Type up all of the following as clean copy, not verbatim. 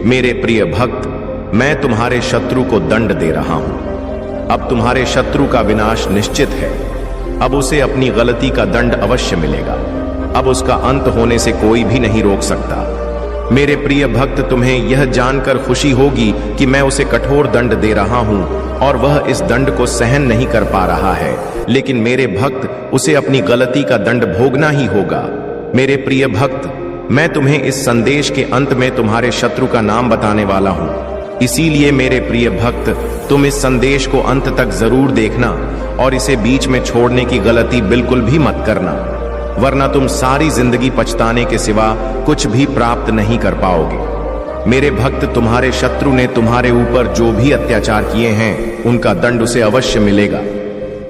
मेरे प्रिय भक्त, मैं तुम्हारे शत्रु को दंड दे रहा हूं। अब तुम्हारे शत्रु का विनाश निश्चित है। अब उसे अपनी गलती का दंड अवश्य मिलेगा। अब उसका अंत होने से कोई भी नहीं रोक सकता। मेरे प्रिय भक्त, तुम्हें यह जानकर खुशी होगी कि मैं उसे कठोर दंड दे रहा हूं और वह इस दंड को सहन नहीं कर पा रहा है, लेकिन मेरे भक्त, उसे अपनी गलती का दंड भोगना ही होगा। मेरे प्रिय भक्त, मैं तुम्हें इस संदेश के अंत में तुम्हारे शत्रु का नाम बताने वाला हूं। इसीलिए मेरे प्रिय भक्त, तुम इस संदेश को अंत तक जरूर देखना और इसे बीच में छोड़ने की गलती बिल्कुल भी मत करना, वरना तुम सारी जिंदगी पछताने के सिवा कुछ भी प्राप्त नहीं कर पाओगे। मेरे भक्त, तुम्हारे शत्रु ने तुम्हारे ऊपर जो भी अत्याचार किए हैं, उनका दंड उसे अवश्य मिलेगा।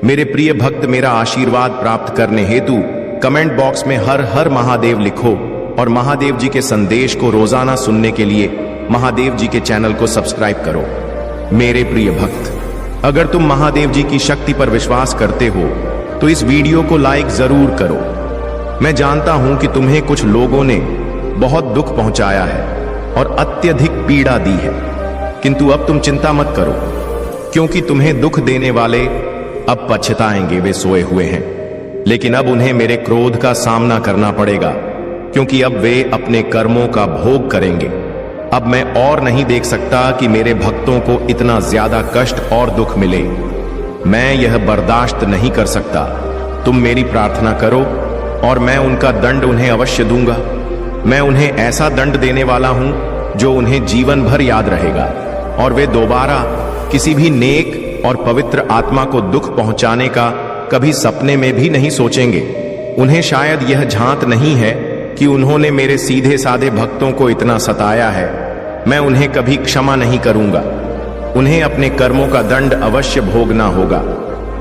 मेरे प्रिय भक्त, मेरा आशीर्वाद प्राप्त करने हेतु कमेंट बॉक्स में हर हर महादेव लिखो और महादेव जी के संदेश को रोजाना सुनने के लिए महादेव जी के चैनल को सब्सक्राइब करो। मेरे प्रिय भक्त, अगर तुम महादेव जी की शक्ति पर विश्वास करते हो तो इस वीडियो को लाइक जरूर करो। मैं जानता हूं कि तुम्हें कुछ लोगों ने बहुत दुख पहुंचाया है और अत्यधिक पीड़ा दी है, किंतु अब तुम चिंता मत करो, क्योंकि तुम्हें दुख देने वाले अब पछताएंगे। वे सोए हुए हैं, लेकिन अब उन्हें मेरे क्रोध का सामना करना पड़ेगा, क्योंकि अब वे अपने कर्मों का भोग करेंगे। अब मैं और नहीं देख सकता कि मेरे भक्तों को इतना ज्यादा कष्ट और दुख मिले। मैं यह बर्दाश्त नहीं कर सकता। तुम मेरी प्रार्थना करो और मैं उनका दंड उन्हें अवश्य दूंगा। मैं उन्हें ऐसा दंड देने वाला हूं जो उन्हें जीवन भर याद रहेगा और वे दोबारा किसी भी नेक और पवित्र आत्मा को दुख पहुंचाने का कभी सपने में भी नहीं सोचेंगे। उन्हें शायद यह झांत नहीं है कि उन्होंने मेरे सीधे साधे भक्तों को इतना सताया है। मैं उन्हें कभी क्षमा नहीं करूंगा। उन्हें अपने कर्मों का दंड अवश्य भोगना होगा,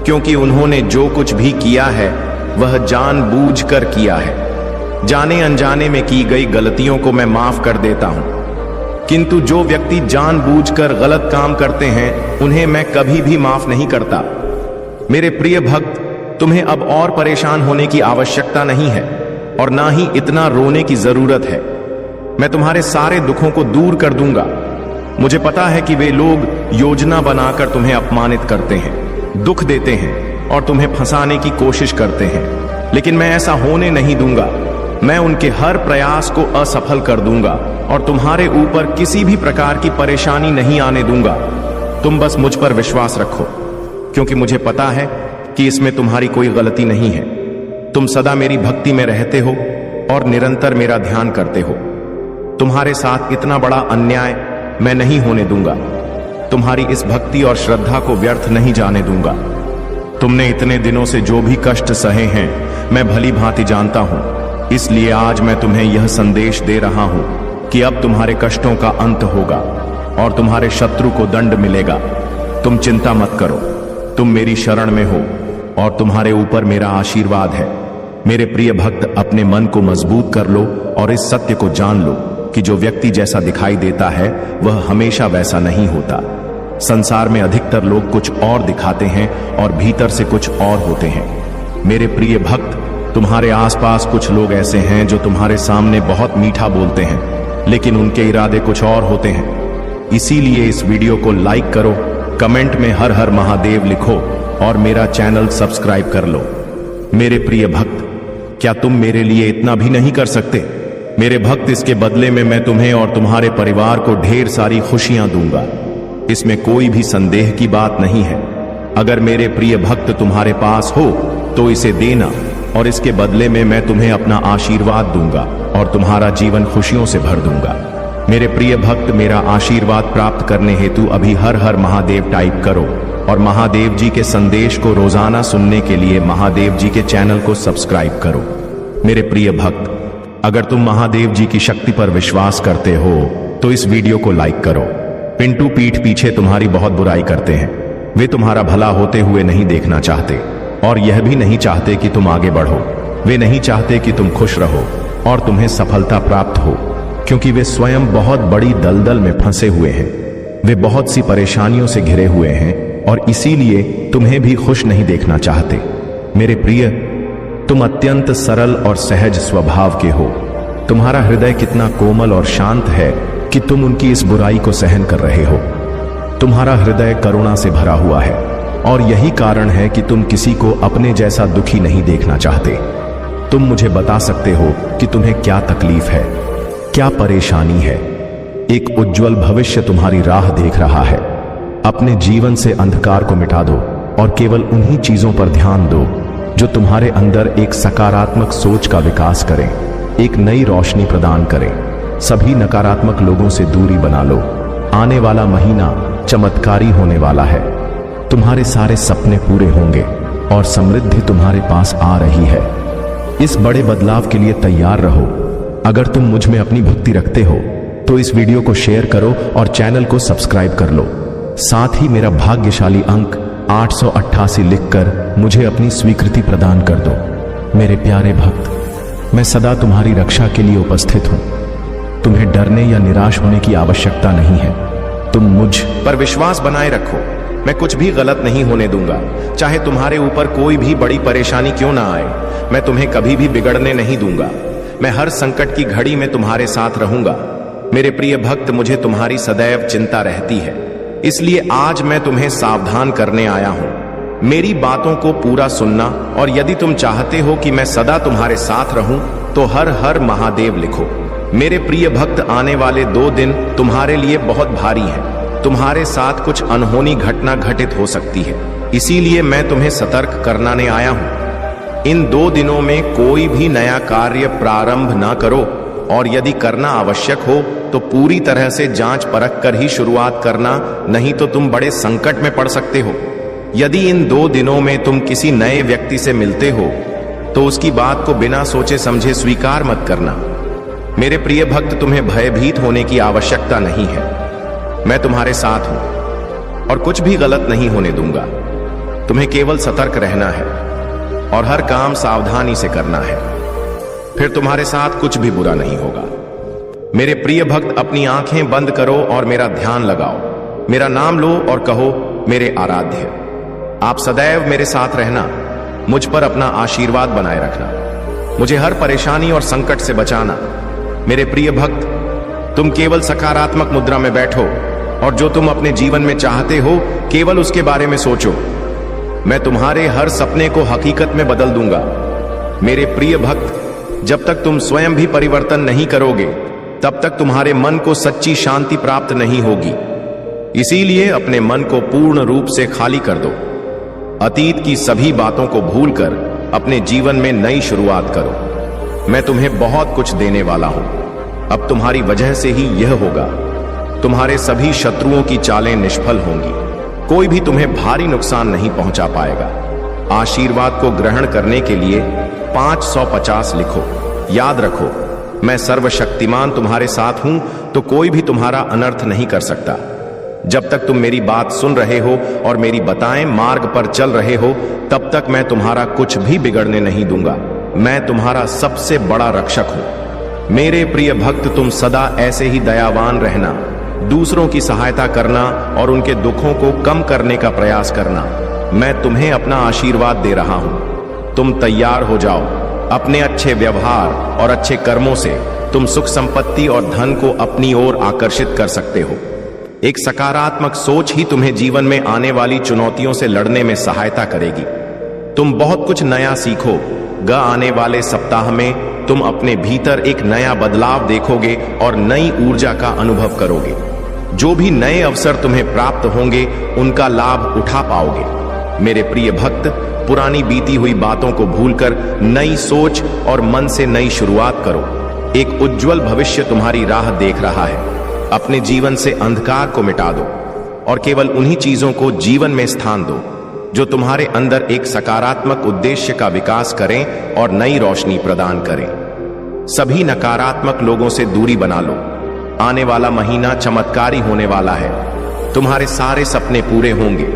क्योंकि उन्होंने जो कुछ भी किया है वह जानबूझकर किया है। जाने अनजाने में की गई गलतियों को मैं माफ कर देता हूं, किंतु जो व्यक्ति जानबूझकर गलत काम करते हैं उन्हें मैं कभी भी माफ नहीं करता। मेरे प्रिय भक्त, तुम्हें अब और परेशान होने की आवश्यकता नहीं है और ना ही इतना रोने की जरूरत है। मैं तुम्हारे सारे दुखों को दूर कर दूंगा। मुझे पता है कि वे लोग योजना बनाकर तुम्हें अपमानित करते हैं, दुख देते हैं और तुम्हें फंसाने की कोशिश करते हैं, लेकिन मैं ऐसा होने नहीं दूंगा। मैं उनके हर प्रयास को असफल कर दूंगा और तुम्हारे ऊपर किसी भी प्रकार की परेशानी नहीं आने दूंगा। तुम बस मुझ पर विश्वास रखो, क्योंकि मुझे पता है कि इसमें तुम्हारी कोई गलती नहीं है। तुम सदा मेरी भक्ति में रहते हो और निरंतर मेरा ध्यान करते हो। तुम्हारे साथ इतना बड़ा अन्याय मैं नहीं होने दूंगा। तुम्हारी इस भक्ति और श्रद्धा को व्यर्थ नहीं जाने दूंगा। तुमने इतने दिनों से जो भी कष्ट सहे हैं मैं भली भांति जानता हूं, इसलिए आज मैं तुम्हें यह संदेश दे रहा हूं कि अब तुम्हारे कष्टों का अंत होगा और तुम्हारे शत्रु को दंड मिलेगा। तुम चिंता मत करो, तुम मेरी शरण में हो और तुम्हारे ऊपर मेरा आशीर्वाद है। मेरे प्रिय भक्त, अपने मन को मजबूत कर लो और इस सत्य को जान लो कि जो व्यक्ति जैसा दिखाई देता है वह हमेशा वैसा नहीं होता। संसार में अधिकतर लोग कुछ और दिखाते हैं और भीतर से कुछ और होते हैं। मेरे प्रिय भक्त, तुम्हारे आसपास कुछ लोग ऐसे हैं जो तुम्हारे सामने बहुत मीठा बोलते हैं, लेकिन उनके इरादे कुछ और होते हैं। इसीलिए इस वीडियो को लाइक करो, कमेंट में हर हर महादेव लिखो और मेरा चैनल सब्सक्राइब कर लो। मेरे प्रिय भक्त, क्या तुम मेरे लिए इतना भी नहीं कर सकते? मेरे भक्त, इसके बदले में मैं तुम्हें और तुम्हारे परिवार को ढेर सारी खुशियां दूंगा। इसमें कोई भी संदेह की बात नहीं है। अगर मेरे प्रिय भक्त तुम्हारे पास हो तो इसे देना और इसके बदले में मैं तुम्हें अपना आशीर्वाद दूंगा और तुम्हारा जीवन खुशियों से भर दूंगा। मेरे प्रिय भक्त, मेरा आशीर्वाद प्राप्त करने हेतु अभी हर हर महादेव टाइप करो और महादेव जी के संदेश को रोजाना सुनने के लिए महादेव जी के चैनल को सब्सक्राइब करो। मेरे प्रिय भक्त, अगर तुम महादेव जी की शक्ति पर विश्वास करते हो तो इस वीडियो को लाइक करो। पिंटू पीठ पीछे तुम्हारी बहुत बुराई करते हैं। वे तुम्हारा भला होते हुए नहीं देखना चाहते और यह भी नहीं चाहते कि तुम आगे बढ़ो। वे नहीं चाहते कि तुम खुश रहो और तुम्हें सफलता प्राप्त हो, क्योंकि वे स्वयं बहुत बड़ी दलदल में फंसे हुए हैं। वे बहुत सी परेशानियों से घिरे हुए हैं और इसीलिए तुम्हें भी खुश नहीं देखना चाहते। मेरे प्रिय, तुम अत्यंत सरल और सहज स्वभाव के हो। तुम्हारा हृदय कितना कोमल और शांत है कि तुम उनकी इस बुराई को सहन कर रहे हो। तुम्हारा हृदय करुणा से भरा हुआ है और यही कारण है कि तुम किसी को अपने जैसा दुखी नहीं देखना चाहते। तुम मुझे बता सकते हो कि तुम्हें क्या तकलीफ है, क्या परेशानी है। एक उज्जवल भविष्य तुम्हारी राह देख रहा है। अपने जीवन से अंधकार को मिटा दो और केवल उन्हीं चीजों पर ध्यान दो जो तुम्हारे अंदर एक सकारात्मक सोच का विकास करें, एक नई रोशनी प्रदान करें। सभी नकारात्मक लोगों से दूरी बना लो। आने वाला महीना चमत्कारी होने वाला है। तुम्हारे सारे सपने पूरे होंगे और समृद्धि तुम्हारे पास आ रही है। इस बड़े बदलाव के लिए तैयार रहो। अगर तुम मुझ में अपनी भक्ति रखते हो तो इस वीडियो को शेयर करो और चैनल को सब्सक्राइब कर लो। साथ ही मेरा भाग्यशाली अंक 888 लिखकर मुझे अपनी स्वीकृति प्रदान कर दो। मेरे प्यारे भक्त, मैं सदा तुम्हारी रक्षा के लिए उपस्थित हूं। तुम्हें डरने या निराश होने की आवश्यकता नहीं है। तुम मुझ पर विश्वास बनाए रखो। मैं कुछ भी गलत नहीं होने दूंगा। चाहे तुम्हारे ऊपर कोई भी बड़ी परेशानी क्यों ना आए, मैं तुम्हें कभी भी बिगड़ने नहीं दूंगा। मैं हर संकट की घड़ी में तुम्हारे साथ रहूंगा। मेरे प्रिय भक्त, मुझे तुम्हारी सदैव चिंता रहती है, इसलिए आज मैं तुम्हें सावधान करने आया हूं। मेरी बातों को पूरा सुनना और यदि तुम चाहते हो कि मैं सदा तुम्हारे साथ रहूं तो हर हर महादेव लिखो। मेरे प्रिय भक्त, आने वाले 2 दिन तुम्हारे लिए बहुत भारी हैं। तुम्हारे साथ कुछ अनहोनी घटना घटित हो सकती है, इसीलिए मैं तुम्हें सतर्क कराने आया हूं। इन 2 दिनों में कोई भी नया कार्य प्रारंभ ना करो और यदि करना आवश्यक हो तो पूरी तरह से जांच परख कर ही शुरुआत करना, नहीं तो तुम बड़े संकट में पड़ सकते हो। यदि इन 2 दिनों में तुम किसी नए व्यक्ति से मिलते हो तो उसकी बात को बिना सोचे समझे स्वीकार मत करना। मेरे प्रिय भक्त, तुम्हें भयभीत होने की आवश्यकता नहीं है। मैं तुम्हारे साथ हूं और कुछ भी गलत नहीं होने दूंगा। तुम्हें केवल सतर्क रहना है और हर काम सावधानी से करना है, फिर तुम्हारे साथ कुछ भी बुरा नहीं होगा। मेरे प्रिय भक्त, अपनी आंखें बंद करो और मेरा ध्यान लगाओ। मेरा नाम लो और कहो, मेरे आराध्य। आप सदैव मेरे साथ रहना, मुझ पर अपना आशीर्वाद बनाए रखना, मुझे हर परेशानी और संकट से बचाना। मेरे प्रिय भक्त, तुम केवल सकारात्मक मुद्रा में बैठो और जो तुम अपने जीवन में चाहते हो केवल उसके बारे में सोचो। मैं तुम्हारे हर सपने को हकीकत में बदल दूंगा। मेरे प्रिय भक्त, जब तक तुम स्वयं भी परिवर्तन नहीं करोगे तब तक तुम्हारे मन को सच्ची शांति प्राप्त नहीं होगी। इसीलिए अपने मन को पूर्ण रूप से खाली कर दो। अतीत की सभी बातों को भूलकर अपने जीवन में नई शुरुआत करो। मैं तुम्हें बहुत कुछ देने वाला हूं। अब तुम्हारी वजह से ही यह होगा। तुम्हारे सभी शत्रुओं की चालें निष्फल होंगी। कोई भी तुम्हें भारी नुकसान नहीं पहुंचा पाएगा। आशीर्वाद को ग्रहण करने के लिए 550 लिखो। याद रखो, मैं सर्वशक्तिमान तुम्हारे साथ हूं तो कोई भी तुम्हारा अनर्थ नहीं कर सकता। जब तक तुम मेरी बात सुन रहे हो और मेरी बताएं मार्ग पर चल रहे हो तब तक मैं तुम्हारा कुछ भी बिगड़ने नहीं दूंगा। मैं तुम्हारा सबसे बड़ा रक्षक हूं। मेरे प्रिय भक्त, तुम सदा ऐसे ही दयावान रहना, दूसरों की सहायता करना और उनके दुखों को कम करने का प्रयास करना। मैं तुम्हें अपना आशीर्वाद दे रहा हूं। तुम तैयार हो जाओ। अपने अच्छे व्यवहार और अच्छे कर्मों से तुम सुख संपत्ति और धन को अपनी ओर आकर्षित कर सकते हो। एक सकारात्मक सोच ही तुम्हें जीवन में आने वाली चुनौतियों से लड़ने में सहायता करेगी। तुम बहुत कुछ नया सीखोगे। आने वाले सप्ताह में तुम अपने भीतर एक नया बदलाव देखोगे और नई ऊर्जा का अनुभव करोगे। जो भी नए अवसर तुम्हें प्राप्त होंगे उनका लाभ उठा पाओगे। मेरे प्रिय भक्त, पुरानी बीती हुई बातों को भूलकर नई सोच और मन से नई शुरुआत करो। एक उज्जवल भविष्य तुम्हारी राह देख रहा है। अपने जीवन से अंधकार को मिटा दो और केवल उन्हीं चीजों को जीवन में स्थान दो जो तुम्हारे अंदर एक सकारात्मक उद्देश्य का विकास करें और नई रोशनी प्रदान करें। सभी नकारात्मक लोगों से दूरी बना लो। आने वाला महीना चमत्कारी होने वाला है। तुम्हारे सारे सपने पूरे होंगे।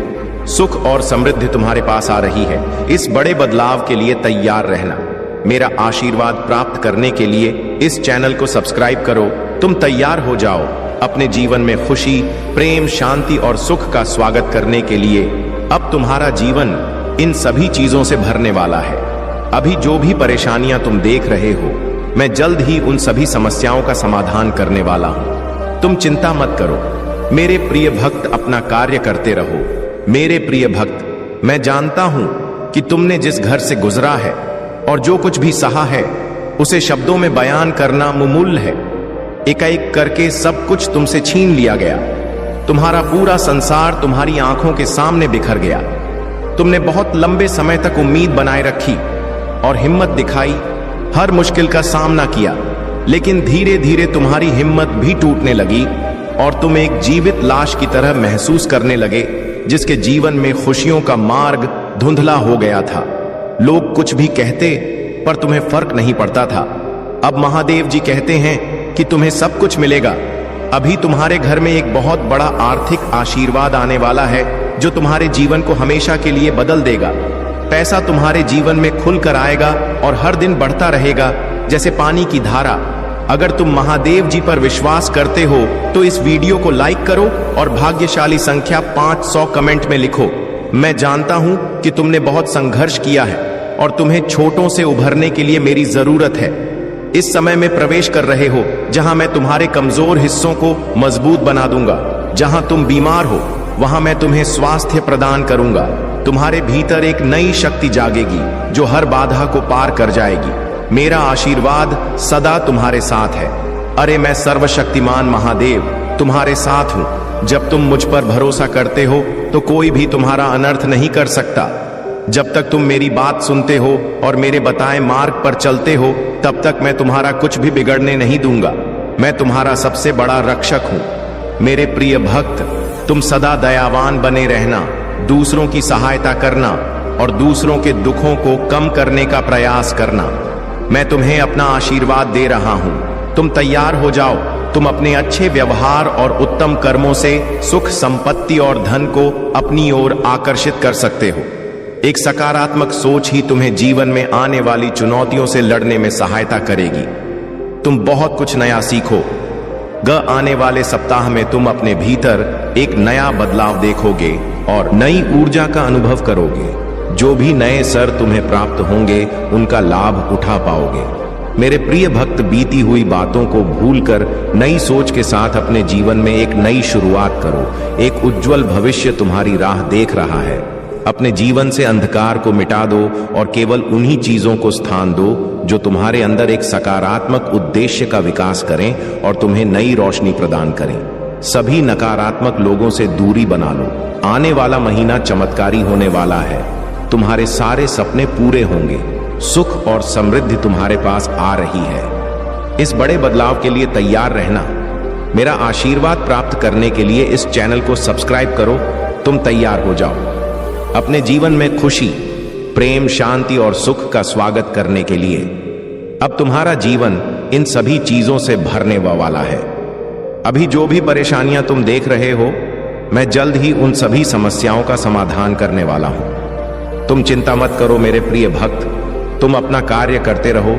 सुख और समृद्धि तुम्हारे पास आ रही है। इस बड़े बदलाव के लिए तैयार रहना। मेरा आशीर्वाद प्राप्त करने के लिए इस चैनल को सब्सक्राइब करो। तुम तैयार हो जाओ अपने जीवन में खुशी, प्रेम, शांति और सुख का स्वागत करने के लिए। अब तुम्हारा जीवन इन सभी चीजों से भरने वाला है। अभी जो भी परेशानियां तुम देख रहे हो, मैं जल्द ही उन सभी समस्याओं का समाधान करने वाला हूं। तुम चिंता मत करो मेरे प्रिय भक्त, अपना कार्य करते रहो। मेरे प्रिय भक्त, मैं जानता हूं कि तुमने जिस घर से गुजरा है और जो कुछ भी सहा है उसे शब्दों में बयान करना मुमूल है। एक-एक करके सब कुछ तुमसे छीन लिया गया। तुम्हारा पूरा संसार तुम्हारी आंखों के सामने बिखर गया। तुमने बहुत लंबे समय तक उम्मीद बनाए रखी और हिम्मत दिखाई, हर मुश्किल का सामना किया, लेकिन धीरे धीरे तुम्हारी हिम्मत भी टूटने लगी और तुम एक जीवित लाश की तरह महसूस करने लगे, जिसके जीवन में खुशियों का मार्ग धुंधला हो गया था। लोग कुछ भी कहते पर तुम्हें फर्क नहीं पड़ता था। अब महादेव जी कहते हैं कि तुम्हें सब कुछ मिलेगा। अभी तुम्हारे घर में एक बहुत बड़ा आर्थिक आशीर्वाद आने वाला है जो तुम्हारे जीवन को हमेशा के लिए बदल देगा। पैसा तुम्हारे जीवन में खुलकर आएगा और हर दिन बढ़ता रहेगा जैसे पानी की धारा। अगर तुम महादेव जी पर विश्वास करते हो तो इस वीडियो को लाइक करो और भाग्यशाली संख्या 500 कमेंट में लिखो। मैं जानता हूं कि तुमने बहुत संघर्ष किया है और तुम्हें छोटों से उभरने के लिए मेरी जरूरत है। इस समय में प्रवेश कर रहे हो जहां मैं तुम्हारे कमजोर हिस्सों को मजबूत बना दूंगा। जहां तुम बीमार हो वहां मैं तुम्हें स्वास्थ्य प्रदान करूंगा। तुम्हारे भीतर एक नई शक्ति जागेगी जो हर बाधा को पार कर जाएगी। मेरा आशीर्वाद सदा तुम्हारे साथ है। अरे मैं सर्वशक्तिमान महादेव तुम्हारे साथ हूं। जब तुम मुझ पर भरोसा करते हो तो कोई भी तुम्हारा अनर्थ नहीं कर सकता। जब तक तुम मेरी बात सुनते हो और मेरे बताए मार्ग पर चलते हो तब तक मैं तुम्हारा कुछ भी बिगड़ने नहीं दूंगा। मैं तुम्हारा सबसे बड़ा रक्षक हूं। मेरे प्रिय भक्त, तुम सदा दयावान बने रहना, दूसरों की सहायता करना और दूसरों के दुखों को कम करने का प्रयास करना। मैं तुम्हें अपना आशीर्वाद दे रहा हूं। तुम तैयार हो जाओ। तुम अपने अच्छे व्यवहार और उत्तम कर्मों से सुख, संपत्ति और धन को अपनी ओर आकर्षित कर सकते हो। एक सकारात्मक सोच ही तुम्हें जीवन में आने वाली चुनौतियों से लड़ने में सहायता करेगी। तुम बहुत कुछ नया सीखो। आने वाले सप्ताह में तुम अपने भीतर एक नया बदलाव देखोगे और नई ऊर्जा का अनुभव करोगे। जो भी नए सर तुम्हें प्राप्त होंगे उनका लाभ उठा पाओगे। मेरे प्रिय भक्त, बीती हुई बातों को भूलकर नई सोच के साथ अपने जीवन में एक नई शुरुआत करो। एक उज्जवल भविष्य तुम्हारी राह देख रहा है। अपने जीवन से अंधकार को मिटा दो और केवल उन्हीं चीजों को स्थान दो जो तुम्हारे अंदर एक सकारात्मक उद्देश्य का विकास करें और तुम्हें नई रोशनी प्रदान करें। सभी नकारात्मक लोगों से दूरी बना लो। आने वाला महीना चमत्कारी होने वाला है। तुम्हारे सारे सपने पूरे होंगे। सुख और समृद्धि तुम्हारे पास आ रही है। इस बड़े बदलाव के लिए तैयार रहना। मेरा आशीर्वाद प्राप्त करने के लिए इस चैनल को सब्सक्राइब करो। तुम तैयार हो जाओ अपने जीवन में खुशी, प्रेम, शांति और सुख का स्वागत करने के लिए। अब तुम्हारा जीवन इन सभी चीजों से भरने वाला है। अभी जो भी परेशानियां तुम देख रहे हो, मैं जल्द ही उन सभी समस्याओं का समाधान करने वाला हूं। तुम चिंता मत करो मेरे प्रिय भक्त, तुम अपना कार्य करते रहो।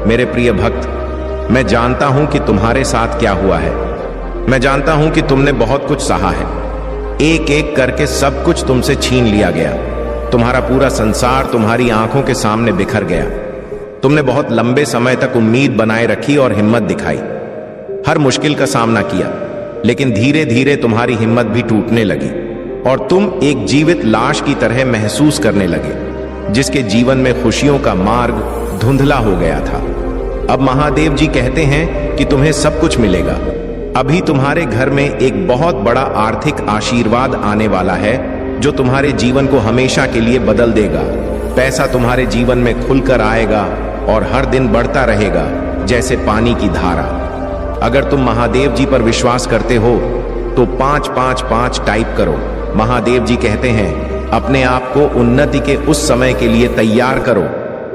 मेरे प्रिय भक्त, मैं जानता हूं कि तुम्हारे साथ क्या हुआ है। मैं जानता हूं कि तुमने बहुत कुछ सहा है। एक एक करके सब कुछ तुमसे छीन लिया गया। तुम्हारा पूरा संसार तुम्हारी आंखों के सामने बिखर गया। तुमने बहुत लंबे समय तक उम्मीद बनाए रखी और हिम्मत दिखाई, हर मुश्किल का सामना किया, लेकिन धीरे धीरे तुम्हारी हिम्मत भी टूटने लगी और तुम एक जीवित लाश की तरह महसूस करने लगे, जिसके जीवन में खुशियों का मार्ग धुंधला हो गया था। अब महादेव जी कहते हैं कि तुम्हें सब कुछ मिलेगा। अभी तुम्हारे घर में एक बहुत बड़ा आर्थिक आशीर्वाद आने वाला है जो तुम्हारे जीवन को हमेशा के लिए बदल देगा। पैसा तुम्हारे जीवन में खुलकर आएगा और हर दिन बढ़ता रहेगा जैसे पानी की धारा। अगर तुम महादेव जी पर विश्वास करते हो तो 555 टाइप करो। महादेव जी कहते हैं अपने आप को उन्नति के उस समय के लिए तैयार करो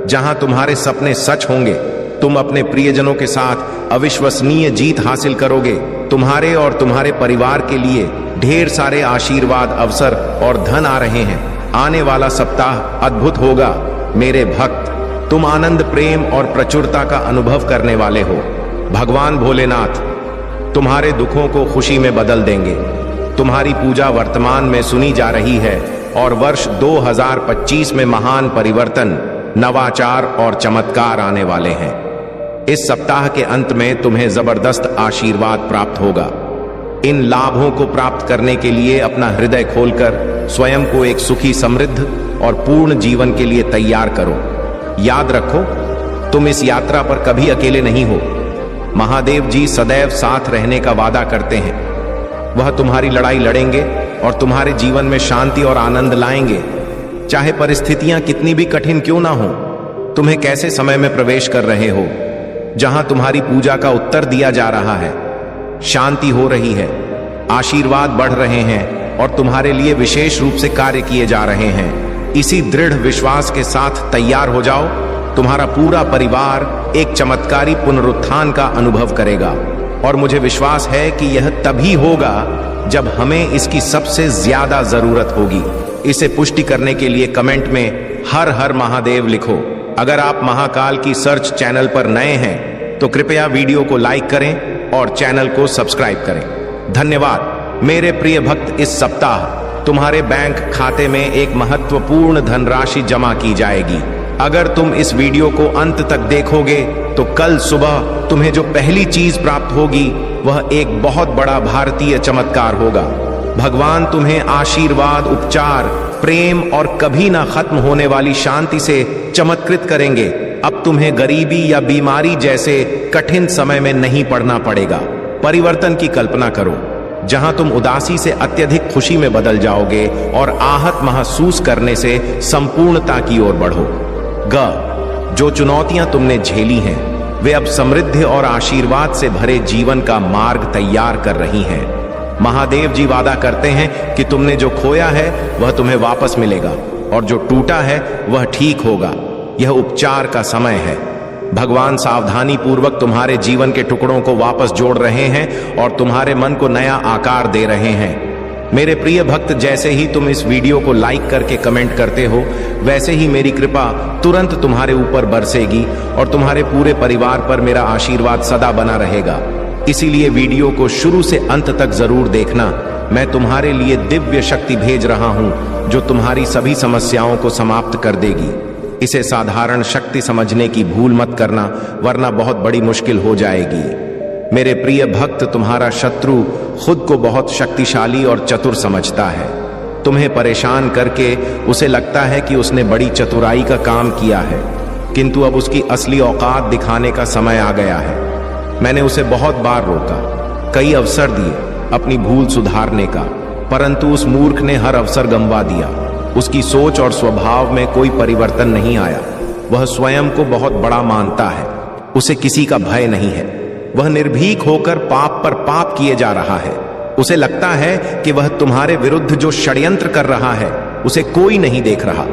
जहां तुम्हारे सपने सच होंगे। तुम अपने प्रियजनों के साथ अविश्वसनीय जीत हासिल करोगे। तुम्हारे और तुम्हारे परिवार के लिए ढेर सारे आशीर्वाद, अवसर और धन आ रहे हैं। आने वाला सप्ताह अद्भुत होगा। मेरे भक्त, तुम आनंद, प्रेम और प्रचुरता का अनुभव करने वाले हो। भगवान भोलेनाथ तुम्हारे दुखों को खुशी में बदल देंगे। तुम्हारी पूजा वर्तमान में सुनी जा रही है और वर्ष 2025 में महान परिवर्तन, नवाचार और चमत्कार आने वाले हैं। इस सप्ताह के अंत में तुम्हें जबरदस्त आशीर्वाद प्राप्त होगा। इन लाभों को प्राप्त करने के लिए अपना हृदय खोलकर स्वयं को एक सुखी, समृद्ध और पूर्ण जीवन के लिए तैयार करो। याद रखो, तुम इस यात्रा पर कभी अकेले नहीं हो। महादेव जी सदैव साथ रहने का वादा करते हैं। वह तुम्हारी लड़ाई लड़ेंगे और तुम्हारे जीवन में शांति और आनंद लाएंगे। चाहे परिस्थितियां कितनी भी कठिन क्यों ना हो, तुम्हें कैसे समय में प्रवेश कर रहे हो जहां तुम्हारी पूजा का उत्तर दिया जा रहा है, शांति हो रही है, आशीर्वाद बढ़ रहे हैं और तुम्हारे लिए विशेष रूप से कार्य किए जा रहे हैं। इसी दृढ़ विश्वास के साथ तैयार हो जाओ। तुम्हारा पूरा परिवार एक चमत्कारी पुनरुत्थान का अनुभव करेगा और मुझे विश्वास है कि यह तभी होगा जब हमें इसकी सबसे ज्यादा जरूरत होगी। इसे पुष्टि करने के लिए कमेंट में हर हर महादेव लिखो। अगर आप महाकाल की सर्च चैनल पर नए हैं तो कृपया वीडियो को लाइक करें और चैनल को सब्सक्राइब करें। धन्यवाद। मेरे प्रिय भक्त, इस सप्ताह तुम्हारे बैंक खाते में एक महत्वपूर्ण धनराशि जमा की जाएगी। अगर तुम इस वीडियो को अंत तक देखोगे तो कल सुबह तुम्हें जो पहली चीज प्राप्त होगी वह एक बहुत बड़ा भारतीय चमत्कार होगा। भगवान तुम्हें आशीर्वाद, उपचार, प्रेम और कभी ना खत्म होने वाली शांति से चमत्कृत करेंगे। अब तुम्हें गरीबी या बीमारी जैसे कठिन समय में नहीं पड़ना पड़ेगा। परिवर्तन की कल्पना करो, जहां तुम उदासी से अत्यधिक खुशी में बदल जाओगे और आहत महसूस करने से संपूर्णता की ओर बढ़ो। जो चुनौतियां तुमने झेली हैं वे अब समृद्धि और आशीर्वाद से भरे जीवन का मार्ग तैयार कर रही हैं। महादेव जी वादा करते हैं कि तुमने जो खोया है वह तुम्हें वापस मिलेगा और जो टूटा है वह ठीक होगा। यह उपचार का समय है। भगवान सावधानी पूर्वक तुम्हारे जीवन के टुकड़ों को वापस जोड़ रहे हैं और तुम्हारे मन को नया आकार दे रहे हैं। मेरे प्रिय भक्त, जैसे ही तुम इस वीडियो को लाइक करके कमेंट करते हो, वैसे ही मेरी कृपा तुरंत तुम्हारे ऊपर बरसेगी और तुम्हारे पूरे परिवार पर मेरा आशीर्वाद सदा बना रहेगा। इसीलिए वीडियो को शुरू से अंत तक जरूर देखना। मैं तुम्हारे लिए दिव्य शक्ति भेज रहा हूं जो तुम्हारी सभी समस्याओं को समाप्त कर देगी। इसे साधारण शक्ति समझने की भूल मत करना, वरना बहुत बड़ी मुश्किल हो जाएगी। मेरे प्रिय भक्त, तुम्हारा शत्रु खुद को बहुत शक्तिशाली और चतुर समझता है। तुम्हें परेशान करके उसे लगता है कि उसने बड़ी चतुराई का काम किया है, किंतु अब उसकी असली औकात दिखाने का समय आ गया है। मैंने उसे बहुत बार रोका, कई अवसर दिए अपनी भूल सुधारने का, परंतु उस मूर्ख ने हर अवसर गंवा दिया। उसकी सोच और स्वभाव में कोई परिवर्तन नहीं आया। वह स्वयं को बहुत बड़ा मानता है, उसे किसी का भय नहीं है। वह निर्भीक होकर पाप पर पाप किए जा रहा है। उसे लगता है कि वह तुम्हारे विरुद्ध जो षड्यंत्र कर रहा है उसे कोई नहीं देख रहा,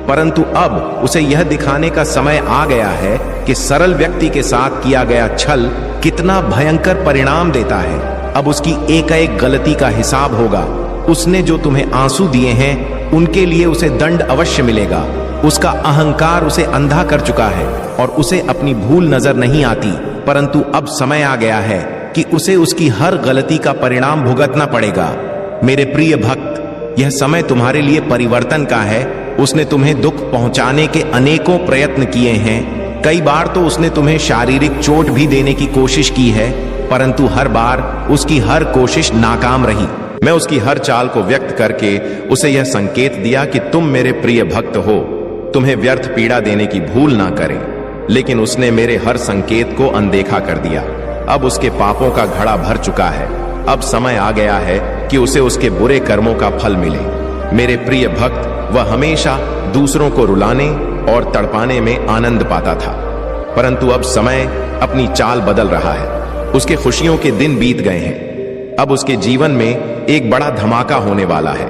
परंतु अब उसे यह दिखाने का समय आ गया है कि सरल व्यक्ति के साथ किया गया छल कितना भयंकर परिणाम देता है। अब उसकी एक एक गलती का हिसाब होगा। उसने जो तुम्हें आंसू दिए हैं उनके लिए उसे दंड अवश्य मिलेगा। उसका अहंकार उसे अंधा कर चुका है और उसे अपनी भूल नजर नहीं आती, परंतु अब समय आ गया है कि उसे उसकी हर गलती का परिणाम भुगतना पड़ेगा। मेरे प्रिय भक्त, यह समय तुम्हारे लिए परिवर्तन का है। उसने तुम्हें दुख पहुंचाने के अनेकों प्रयत्न किए हैं। कई बार तो उसने तुम्हें शारीरिक चोट भी देने की कोशिश की है, परंतु हर बार उसकी हर कोशिश नाकाम रही। मैं उसकी हर चाल को व्यक्त करके उसे यह संकेत दिया कि तुम मेरे प्रिय भक्त हो, तुम्हें व्यर्थ पीड़ा देने की भूल ना करें, लेकिन उसने मेरे हर संकेत को अनदेखा कर दिया। अब उसके पापों का घड़ा भर चुका है। अब समय आ गया है कि उसे उसके बुरे कर्मों का फल मिले। मेरे प्रिय भक्त, वह हमेशा दूसरों को रुलाने और तड़पाने में आनंद पाता था, परंतु अब समय अपनी चाल बदल रहा है। उसके खुशियों के दिन बीत गए हैं। अब उसके जीवन में एक बड़ा धमाका होने वाला है,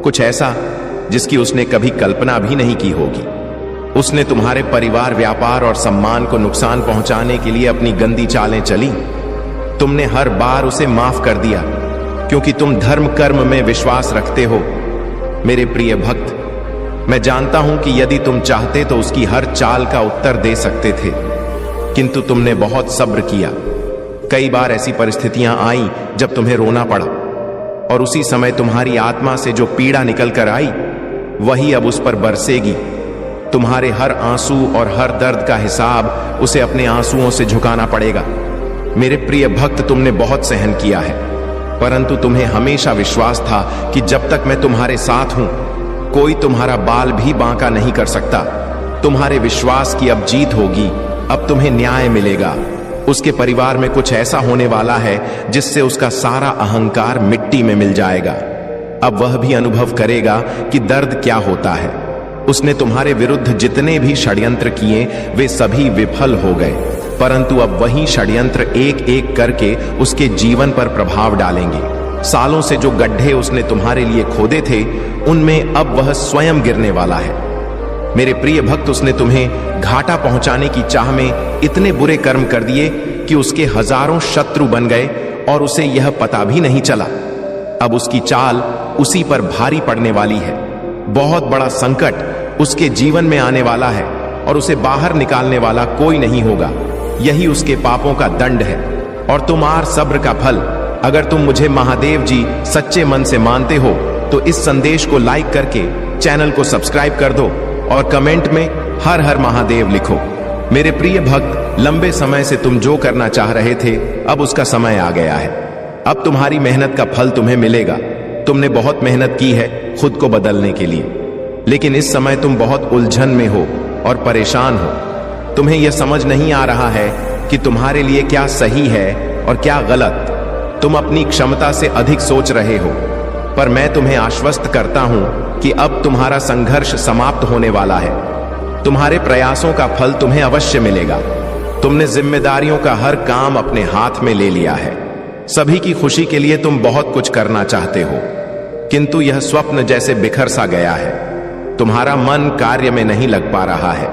कुछ ऐसा जिसकी उसने कभी कल्पना भी नहीं की होगी। उसने तुम्हारे परिवार, व्यापार और सम्मान को नुकसान पहुंचाने के लिए अपनी गंदी चालें चली। तुमने हर बार उसे माफ कर दिया क्योंकि तुम धर्म कर्म में विश्वास रखते हो। मेरे प्रिय भक्त, मैं जानता हूं कि यदि तुम चाहते तो उसकी हर चाल का उत्तर दे सकते थे, किंतु तुमने बहुत सब्र किया। कई बार ऐसी परिस्थितियां आई जब तुम्हें रोना पड़ा, और उसी समय तुम्हारी आत्मा से जो पीड़ा निकल कर आई वही अब उस पर बरसेगी। तुम्हारे हर आंसू और हर दर्द का हिसाब उसे अपने आंसुओं से झुकाना पड़ेगा। मेरे प्रिय भक्त, तुमने बहुत सहन किया है। परंतु तुम्हें हमेशा विश्वास था कि जब तक मैं तुम्हारे साथ हूं, कोई तुम्हारा बाल भी बांका नहीं कर सकता। तुम्हारे विश्वास की अब जीत होगी, अब तुम्हें न्याय मिलेगा। उसके परिवार में कुछ ऐसा होने वाला है जिससे उसका सारा अहंकार मिट्टी में मिल जाएगा। अब वह भी अनुभव करेगा कि दर्द क्या होता है। उसने तुम्हारे विरुद्ध जितने भी षड्यंत्र किए वे सभी विफल हो गए, परंतु अब वही षड्यंत्र एक एक करके उसके जीवन पर प्रभाव डालेंगे। सालों से जो गड्ढे उसने तुम्हारे लिए खोदे थे, उनमें अब वह स्वयं गिरने वाला है। मेरे प्रिय भक्त, उसने तुम्हें घाटा पहुंचाने की चाह में इतने बुरे कर्म कर दिए कि उसके हजारों शत्रु बन गए और उसे यह पता भी नहीं चला। अब उसकी चाल उसी पर भारी पड़ने वाली है। बहुत बड़ा संकट उसके जीवन में आने वाला है और उसे बाहर निकालने वाला कोई नहीं होगा। यही उसके पापों का दंड है और तुम्हार सब्र का फल। अगर तुम मुझे महादेव जी सच्चे मन से मानते हो तो इस संदेश को लाइक करके चैनल को सब्सक्राइब कर दो और कमेंट में हर हर महादेव लिखो। मेरे प्रिय भक्त, लंबे समय से तुम जो करना चाह रहे थे, अब उसका समय आ गया है। अब तुम्हारी मेहनत का फल तुम्हें मिलेगा। तुमने बहुत मेहनत की है खुद को बदलने के लिए, लेकिन इस समय तुम बहुत उलझन में हो और परेशान हो। तुम्हें यह समझ नहीं आ रहा है कि तुम्हारे लिए क्या सही है और क्या गलत। तुम अपनी क्षमता से अधिक सोच रहे हो, पर मैं तुम्हें आश्वस्त करता हूं कि अब तुम्हारा संघर्ष समाप्त होने वाला है। तुम्हारे प्रयासों का फल तुम्हें अवश्य मिलेगा। तुमने जिम्मेदारियों का हर काम अपने हाथ में ले लिया है। सभी की खुशी के लिए तुम बहुत कुछ करना चाहते हो, किंतु यह स्वप्न जैसे बिखर सा गया है। तुम्हारा मन कार्य में नहीं लग पा रहा है।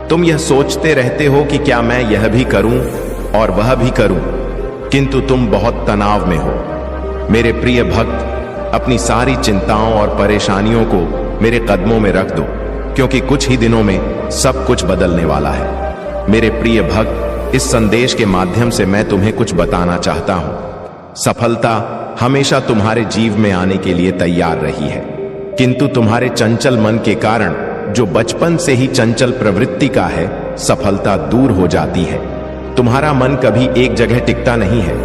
तुम यह सोचते रहते हो कि क्या मैं यह भी करूं और वह भी करूं, किंतु तुम बहुत तनाव में हो। मेरे प्रिय भक्त, अपनी सारी चिंताओं और परेशानियों को मेरे कदमों में रख दो, क्योंकि कुछ ही दिनों में सब कुछ बदलने वाला है। मेरे प्रिय भक्त, इस संदेश के माध्यम से मैं तुम्हें कुछ बताना चाहता हूं। सफलता हमेशा तुम्हारे जीव में आने के लिए तैयार रही है, किंतु तुम्हारे चंचल मन के कारण, जो बचपन से ही चंचल प्रवृत्ति का है, सफलता दूर हो जाती है। तुम्हारा मन कभी एक जगह टिकता नहीं है।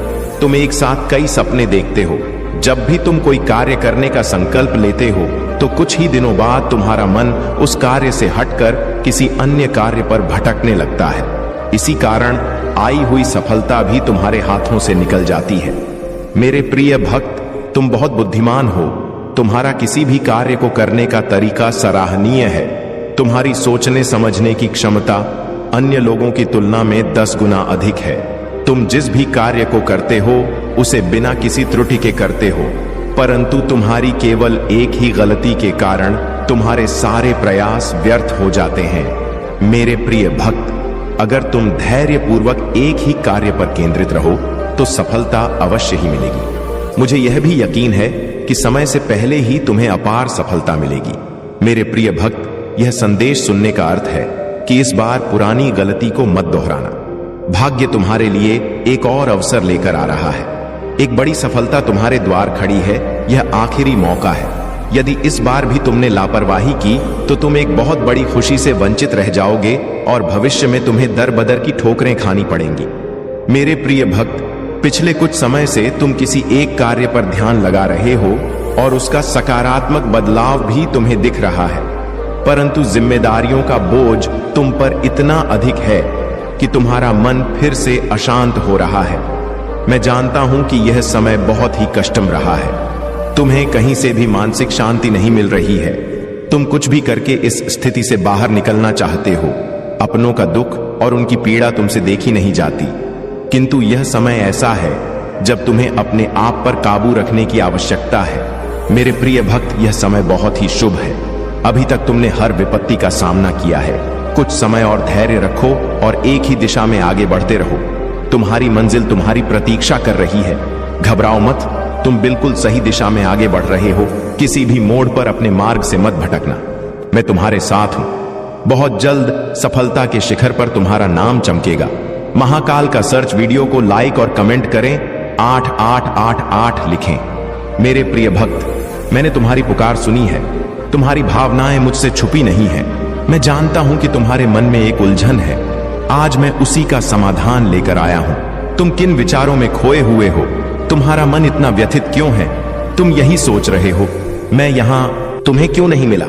तुम एक साथ कई सपने देखते हो। जब भी तुम कोई कार्य करने का संकल्प लेते हो तो कुछ ही दिनों बाद तुम्हारा मन उस कार्य से हटकर किसी अन्य कार्य पर भटकने लगता है। इसी कारण आई हुई सफलता भी तुम्हारे हाथों से निकल जाती है। मेरे प्रिय भक्त, तुम बहुत बुद्धिमान हो। तुम्हारा किसी भी कार्य को करने का तरीका सराहनीय है। तुम्हारी सोचने समझने की क्षमता अन्य लोगों की तुलना में 10 गुना अधिक है। तुम जिस भी कार्य को करते हो उसे बिना किसी त्रुटि के करते हो, परंतु तुम्हारी केवल एक ही गलती के कारण तुम्हारे सारे प्रयास व्यर्थ हो जाते हैं। मेरे प्रिय भक्त, अगर तुम धैर्य पूर्वक एक ही कार्य पर केंद्रित रहो तो सफलता अवश्य ही मिलेगी। मुझे यह भी यकीन है कि समय से पहले ही तुम्हें अपार सफलता मिलेगी। मेरे प्रिय भक्त, यह संदेश सुनने का अर्थ है कि इस बार पुरानी गलती को मत दोहराना। भाग्य तुम्हारे लिए एक और अवसर लेकर आ रहा है। एक बड़ी सफलता तुम्हारे द्वार खड़ी है। यह आखिरी मौका है। यदि इस बार भी तुमने लापरवाही की तो तुम एक बहुत बड़ी खुशी से वंचित रह जाओगे और भविष्य में तुम्हें दर बदर की ठोकरें खानी पड़ेंगी। मेरे प्रिय भक्त, पिछले कुछ समय से तुम किसी एक कार्य पर ध्यान लगा रहे हो और उसका सकारात्मक बदलाव भी तुम्हें दिख रहा है, परंतु जिम्मेदारियों का बोझ तुम पर इतना अधिक है कि तुम्हारा मन फिर से अशांत हो रहा है। मैं जानता हूं कि यह समय बहुत ही कष्टम रहा है। तुम्हें कहीं से भी मानसिक शांति नहीं मिल रही है। तुम कुछ भी करके इस स्थिति से बाहर निकलना चाहते हो। अपनों का दुख और उनकी पीड़ा तुमसे देखी नहीं जाती, किंतु यह समय ऐसा है जब तुम्हें अपने आप पर काबू रखने की आवश्यकता है। मेरे प्रिय भक्त, यह समय बहुत ही शुभ है। अभी तक तुमने हर विपत्ति का सामना किया है। कुछ समय और धैर्य रखो और एक ही दिशा में आगे बढ़ते रहो। तुम्हारी मंजिल तुम्हारी प्रतीक्षा कर रही है। घबराओ मत, तुम बिल्कुल सही दिशा में आगे बढ़ रहे हो। किसी भी मोड़ पर अपने मार्ग से मत भटकना। मैं तुम्हारे साथ हूं। बहुत जल्द सफलता के शिखर पर तुम्हारा नाम चमकेगा। महाकाल का सर्च वीडियो को लाइक और कमेंट करें, 8888 लिखें। मेरे प्रिय भक्त, मैंने तुम्हारी पुकार सुनी है। तुम्हारी भावनाएं मुझसे छुपी नहीं है। मैं जानता हूं कि तुम्हारे मन में एक उलझन है। आज मैं उसी का समाधान लेकर आया हूं। तुम किन विचारों में खोए हुए हो, तुम्हारा मन इतना व्यथित क्यों है? तुम यही सोच रहे हो मैं यहां तुम्हें क्यों नहीं मिला?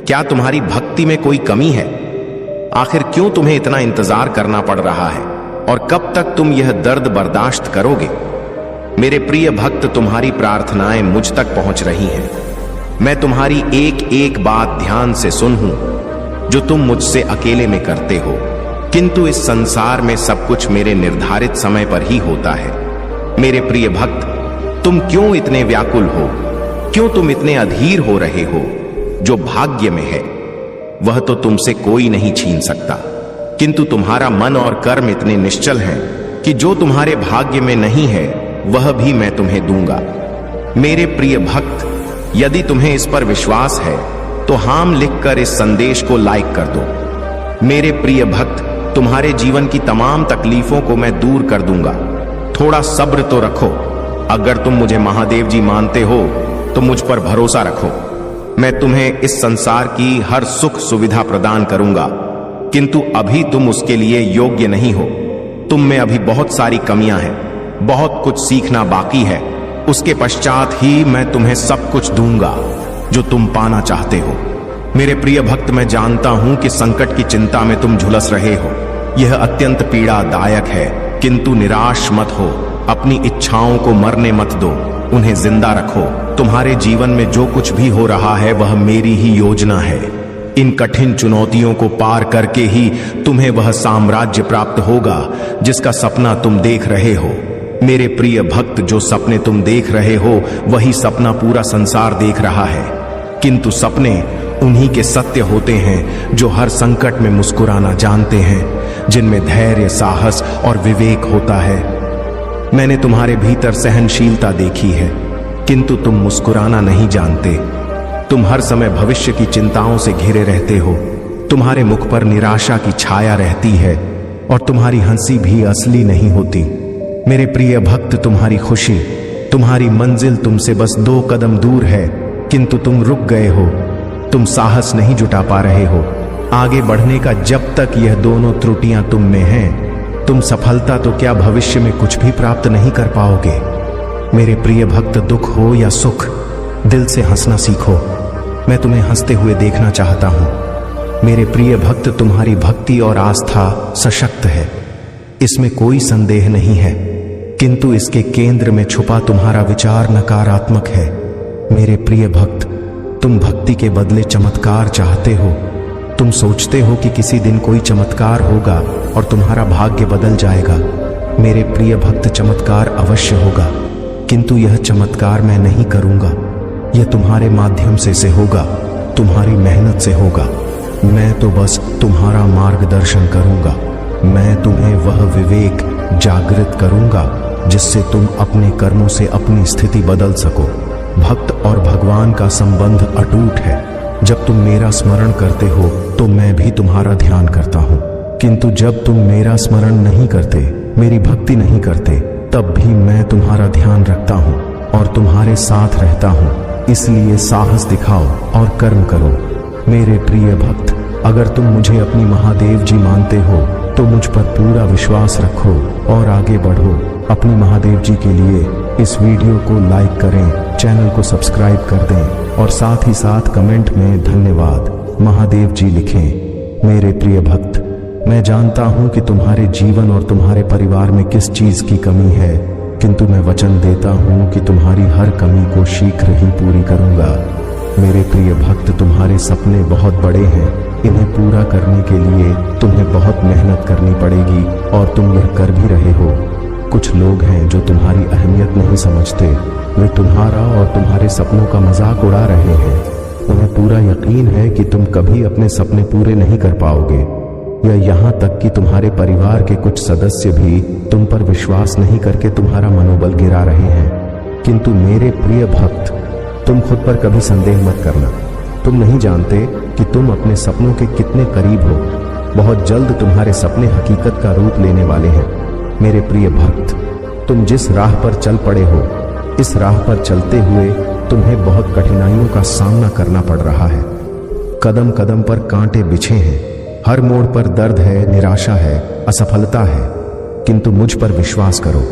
क्या तुम्हारी भक्ति में कोई कमी है? आखिर क्यों तुम्हें इतना इंतजार करना पड़ रहा है? और कब तक तुम यह दर्द बर्दाश्त करोगे? मेरे प्रिय भक्त, तुम्हारी प्रार्थनाएं मुझ तक पहुंच रही हैं। मैं तुम्हारी एक एक बात ध्यान से सुनूं जो तुम मुझसे अकेले में करते हो। किंतु इस संसार में सब कुछ मेरे निर्धारित समय पर ही होता है। मेरे प्रिय भक्त, तुम क्यों इतने व्याकुल हो? क्यों तुम इतने अधीर हो रहे हो? जो भाग्य में है वह तो तुमसे कोई नहीं छीन सकता, किंतु तुम्हारा मन और कर्म इतने निश्चल हैं कि जो तुम्हारे भाग्य में नहीं है वह भी मैं तुम्हें दूंगा। मेरे प्रिय भक्त, यदि तुम्हें इस पर विश्वास है तो हाम लिखकर इस संदेश को लाइक कर दो। मेरे प्रिय भक्त, तुम्हारे जीवन की तमाम तकलीफों को मैं दूर कर दूंगा। थोड़ा सब्र तो रखो। अगर तुम मुझे महादेव जी मानते हो तो मुझ पर भरोसा रखो। मैं तुम्हें इस संसार की हर सुख सुविधा प्रदान करूंगा, किंतु अभी तुम उसके लिए योग्य नहीं हो। तुम में अभी बहुत सारी कमियां हैं, बहुत कुछ सीखना बाकी है। उसके पश्चात ही मैं तुम्हें सब कुछ दूंगा जो तुम पाना चाहते हो। मेरे प्रिय भक्त, मैं जानता हूं कि संकट की चिंता में तुम झुलस रहे हो। यह अत्यंत पीड़ादायक है, किंतु निराश मत हो। अपनी इच्छाओं को मरने मत दो, उन्हें जिंदा रखो। तुम्हारे जीवन में जो कुछ भी हो रहा है वह मेरी ही योजना है। इन कठिन चुनौतियों को पार करके ही तुम्हें वह साम्राज्य प्राप्त होगा जिसका सपना तुम देख रहे हो। मेरे प्रिय भक्त, जो सपने तुम देख रहे हो वही सपना पूरा संसार देख रहा है, किंतु सपने उन्हीं के सत्य होते हैं जो हर संकट में मुस्कुराना जानते हैं, जिनमें धैर्य, साहस और विवेक होता है। मैंने तुम्हारे भीतर सहनशीलता देखी है, किंतु तुम मुस्कुराना नहीं जानते। तुम हर समय भविष्य की चिंताओं से घिरे रहते हो। तुम्हारे मुख पर निराशा की छाया रहती है और तुम्हारी हंसी भी असली नहीं होती। मेरे प्रिय भक्त, तुम्हारी खुशी, तुम्हारी मंजिल तुमसे बस 2 कदम दूर है, किंतु तुम रुक गए हो। तुम साहस नहीं जुटा पा रहे हो आगे बढ़ने का। जब तक यह दोनों त्रुटियां तुम में हैं, तुम सफलता तो क्या भविष्य में कुछ भी प्राप्त नहीं कर पाओगे। मेरे प्रिय भक्त, दुख हो या सुख, दिल से हंसना सीखो। मैं तुम्हें हंसते हुए देखना चाहता हूं। मेरे प्रिय भक्त, तुम्हारी भक्ति और आस्था सशक्त है, इसमें कोई संदेह नहीं है, किंतु इसके केंद्र में छुपा तुम्हारा विचार नकारात्मक है। मेरे प्रिय भक्त, तुम भक्ति के बदले चमत्कार चाहते हो। तुम सोचते हो कि किसी दिन कोई चमत्कार होगा और तुम्हारा भाग्य बदल जाएगा। मेरे प्रिय भक्त, चमत्कार अवश्य होगा, किंतु यह चमत्कार मैं नहीं करूंगा। यह तुम्हारे माध्यम से होगा, तुम्हारी मेहनत से होगा। मैं तो बस तुम्हारा मार्गदर्शन करूंगा। मैं तुम्हें वह विवेक जागृत करूंगा जिससे तुम अपने कर्मों से अपनी स्थिति बदल सको। भक्त और भगवान का संबंध अटूट है। जब तुम मेरा स्मरण करते हो तो मैं भी तुम्हारा ध्यान करता हूँ, किंतु जब तुम मेरा स्मरण नहीं करते, मेरी भक्ति नहीं करते, तब भी मैं तुम्हारा ध्यान रखता हूँ और तुम्हारे साथ रहता हूँ। इसलिए साहस दिखाओ और कर्म करो। मेरे प्रिय भक्त, अगर तुम मुझे अपनी महादेव जी मानते हो तो मुझ पर पूरा विश्वास रखो और आगे बढ़ो। अपनी महादेव जी के लिए इस वीडियो को लाइक करें, चैनल को सब्सक्राइब कर दें और साथ ही साथ कमेंट में धन्यवाद महादेव जी लिखें। मेरे प्रिय भक्त, मैं जानता हूं कि तुम्हारे जीवन और तुम्हारे परिवार में किस चीज की कमी है, किंतु मैं वचन देता हूं कि तुम्हारी हर कमी को शीघ्र ही पूरी करूंगा। मेरे प्रिय भक्त, तुम्हारे सपने बहुत बड़े हैं। इन्हें पूरा करने के लिए तुम्हें बहुत मेहनत करनी पड़ेगी और तुम यह कर भी रहे हो। कुछ लोग हैं जो तुम्हारी अहमियत नहीं समझते। वे तुम्हारा और तुम्हारे सपनों का मजाक उड़ा रहे हैं। उन्हें पूरा यकीन है कि तुम कभी अपने सपने पूरे नहीं कर पाओगे, या यहाँ तक कि तुम्हारे परिवार के कुछ सदस्य भी तुम पर विश्वास नहीं करके तुम्हारा मनोबल गिरा रहे हैं। किंतु मेरे प्रिय भक्त, तुम खुद पर कभी संदेह मत करना। तुम नहीं जानते कि तुम अपने सपनों के कितने करीब हो। बहुत जल्द तुम्हारे सपने हकीकत का रूप लेने वाले हैं। मेरे प्रिय भक्त, तुम जिस राह पर चल पड़े हो, इस राह पर चलते हुए तुम्हें बहुत कठिनाइयों का सामना करना पड़ रहा है। कदम कदम पर कांटे बिछे हैं, हर मोड़ पर दर्द है, निराशा है, असफलता है, किंतु मुझ पर विश्वास करो।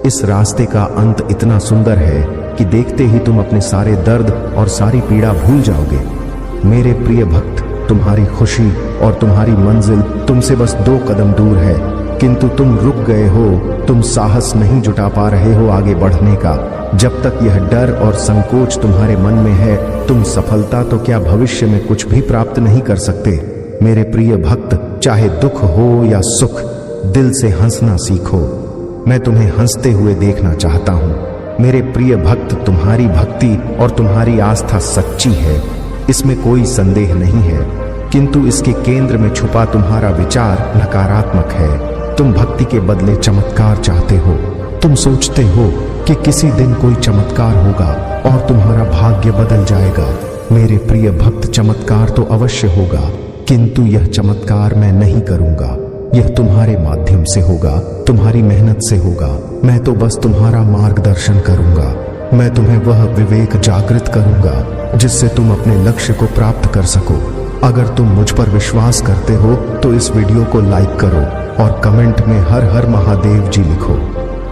इस रास्ते का अंत इतना सुंदर है कि देखते ही तुम अपने सारे दर्द और सारी पीड़ा भूल जाओगे। मेरे प्रिय भक्त, तुम्हारी खुशी और तुम्हारी मंजिल तुमसे बस 2 कदम दूर है, किंतु तुम रुक गए हो। तुम साहस नहीं जुटा पा रहे हो आगे बढ़ने का। जब तक यह डर और संकोच तुम्हारे मन में है, तुम सफलता तो क्या भविष्य में कुछ भी प्राप्त नहीं कर सकते। मेरे प्रिय भक्त, चाहे दुख हो या सुख, दिल से हंसना सीखो। मैं तुम्हें हंसते हुए देखना चाहता हूँ। मेरे प्रिय भक्त, तुम्हारी भक्ति और तुम्हारी आस्था सच्ची है, इसमें कोई संदेह नहीं है, किंतु इसके केंद्र में छुपा तुम्हारा विचार नकारात्मक है। तुम भक्ति के बदले चमत्कार चाहते हो। तुम सोचते हो कि किसी दिन कोई चमत्कार होगा और तुम्हारा भाग्य बदल जाएगा। मेरे प्रिय भक्त, चमत्कार तो अवश्य होगा, किंतु यह चमत्कार मैं नहीं करूंगा। यह तुम्हारे माध्यम से होगा, तुम्हारी मेहनत से होगा। मैं तो बस तुम्हारा मार्गदर्शन करूंगा। मैं तुम्हें वह विवेक जागृत करूंगा जिससे तुम अपने लक्ष्य को प्राप्त कर सको। अगर तुम मुझ पर विश्वास करते हो तो इस वीडियो को लाइक करो और कमेंट में हर हर महादेव जी लिखो।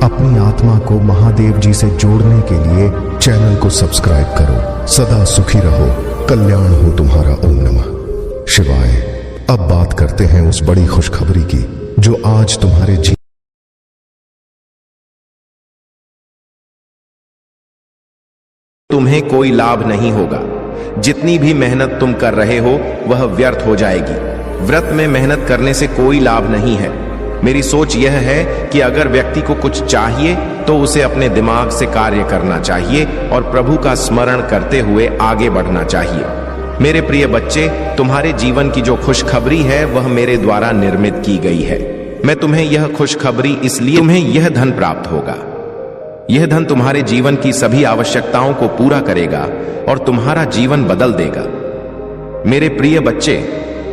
अपनी आत्मा को महादेव जी से जोड़ने के लिए चैनल को सब्सक्राइब करो। सदा सुखी रहो, कल्याण हो तुम्हारा। ओम नमः शिवाय। अब बात करते हैं उस बड़ी खुशखबरी की जो आज तुम्हारे जीवन तुम्हें कोई लाभ नहीं होगा। जितनी भी मेहनत तुम कर रहे हो वह व्यर्थ हो जाएगी। व्रत में मेहनत करने से कोई लाभ नहीं है। मेरी सोच यह है कि अगर व्यक्ति को कुछ चाहिए तो उसे अपने दिमाग से कार्य करना चाहिए और प्रभु का स्मरण करते हुए आगे बढ़ना चाहिए। मेरे प्रिय बच्चे, तुम्हारे जीवन की जो खुशखबरी है वह मेरे द्वारा निर्मित की गई है। मैं तुम्हें यह खुशखबरी इसलिए तुम्हें यह धन प्राप्त होगा। यह धन तुम्हारे जीवन की सभी आवश्यकताओं को पूरा करेगा और तुम्हारा जीवन बदल देगा। मेरे प्रिय बच्चे,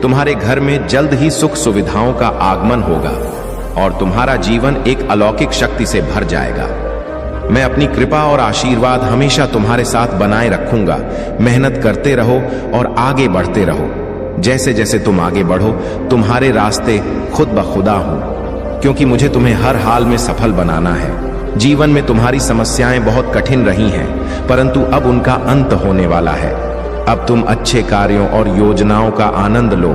तुम्हारे घर में जल्द ही सुख सुविधाओं का आगमन होगा और तुम्हारा जीवन एक अलौकिक शक्ति से भर जाएगा। मैं अपनी कृपा और आशीर्वाद हमेशा तुम्हारे साथ बनाए रखूंगा। मेहनत करते रहो और आगे बढ़ते रहो। जैसे जैसे तुम आगे बढ़ो, तुम्हारे रास्ते खुद ब खुदा हों, क्योंकि मुझे तुम्हें हर हाल में सफल बनाना है। जीवन में तुम्हारी समस्याएं बहुत कठिन रही हैं, परंतु अब उनका अंत होने वाला है। अब तुम अच्छे कार्यों और योजनाओं का आनंद लो।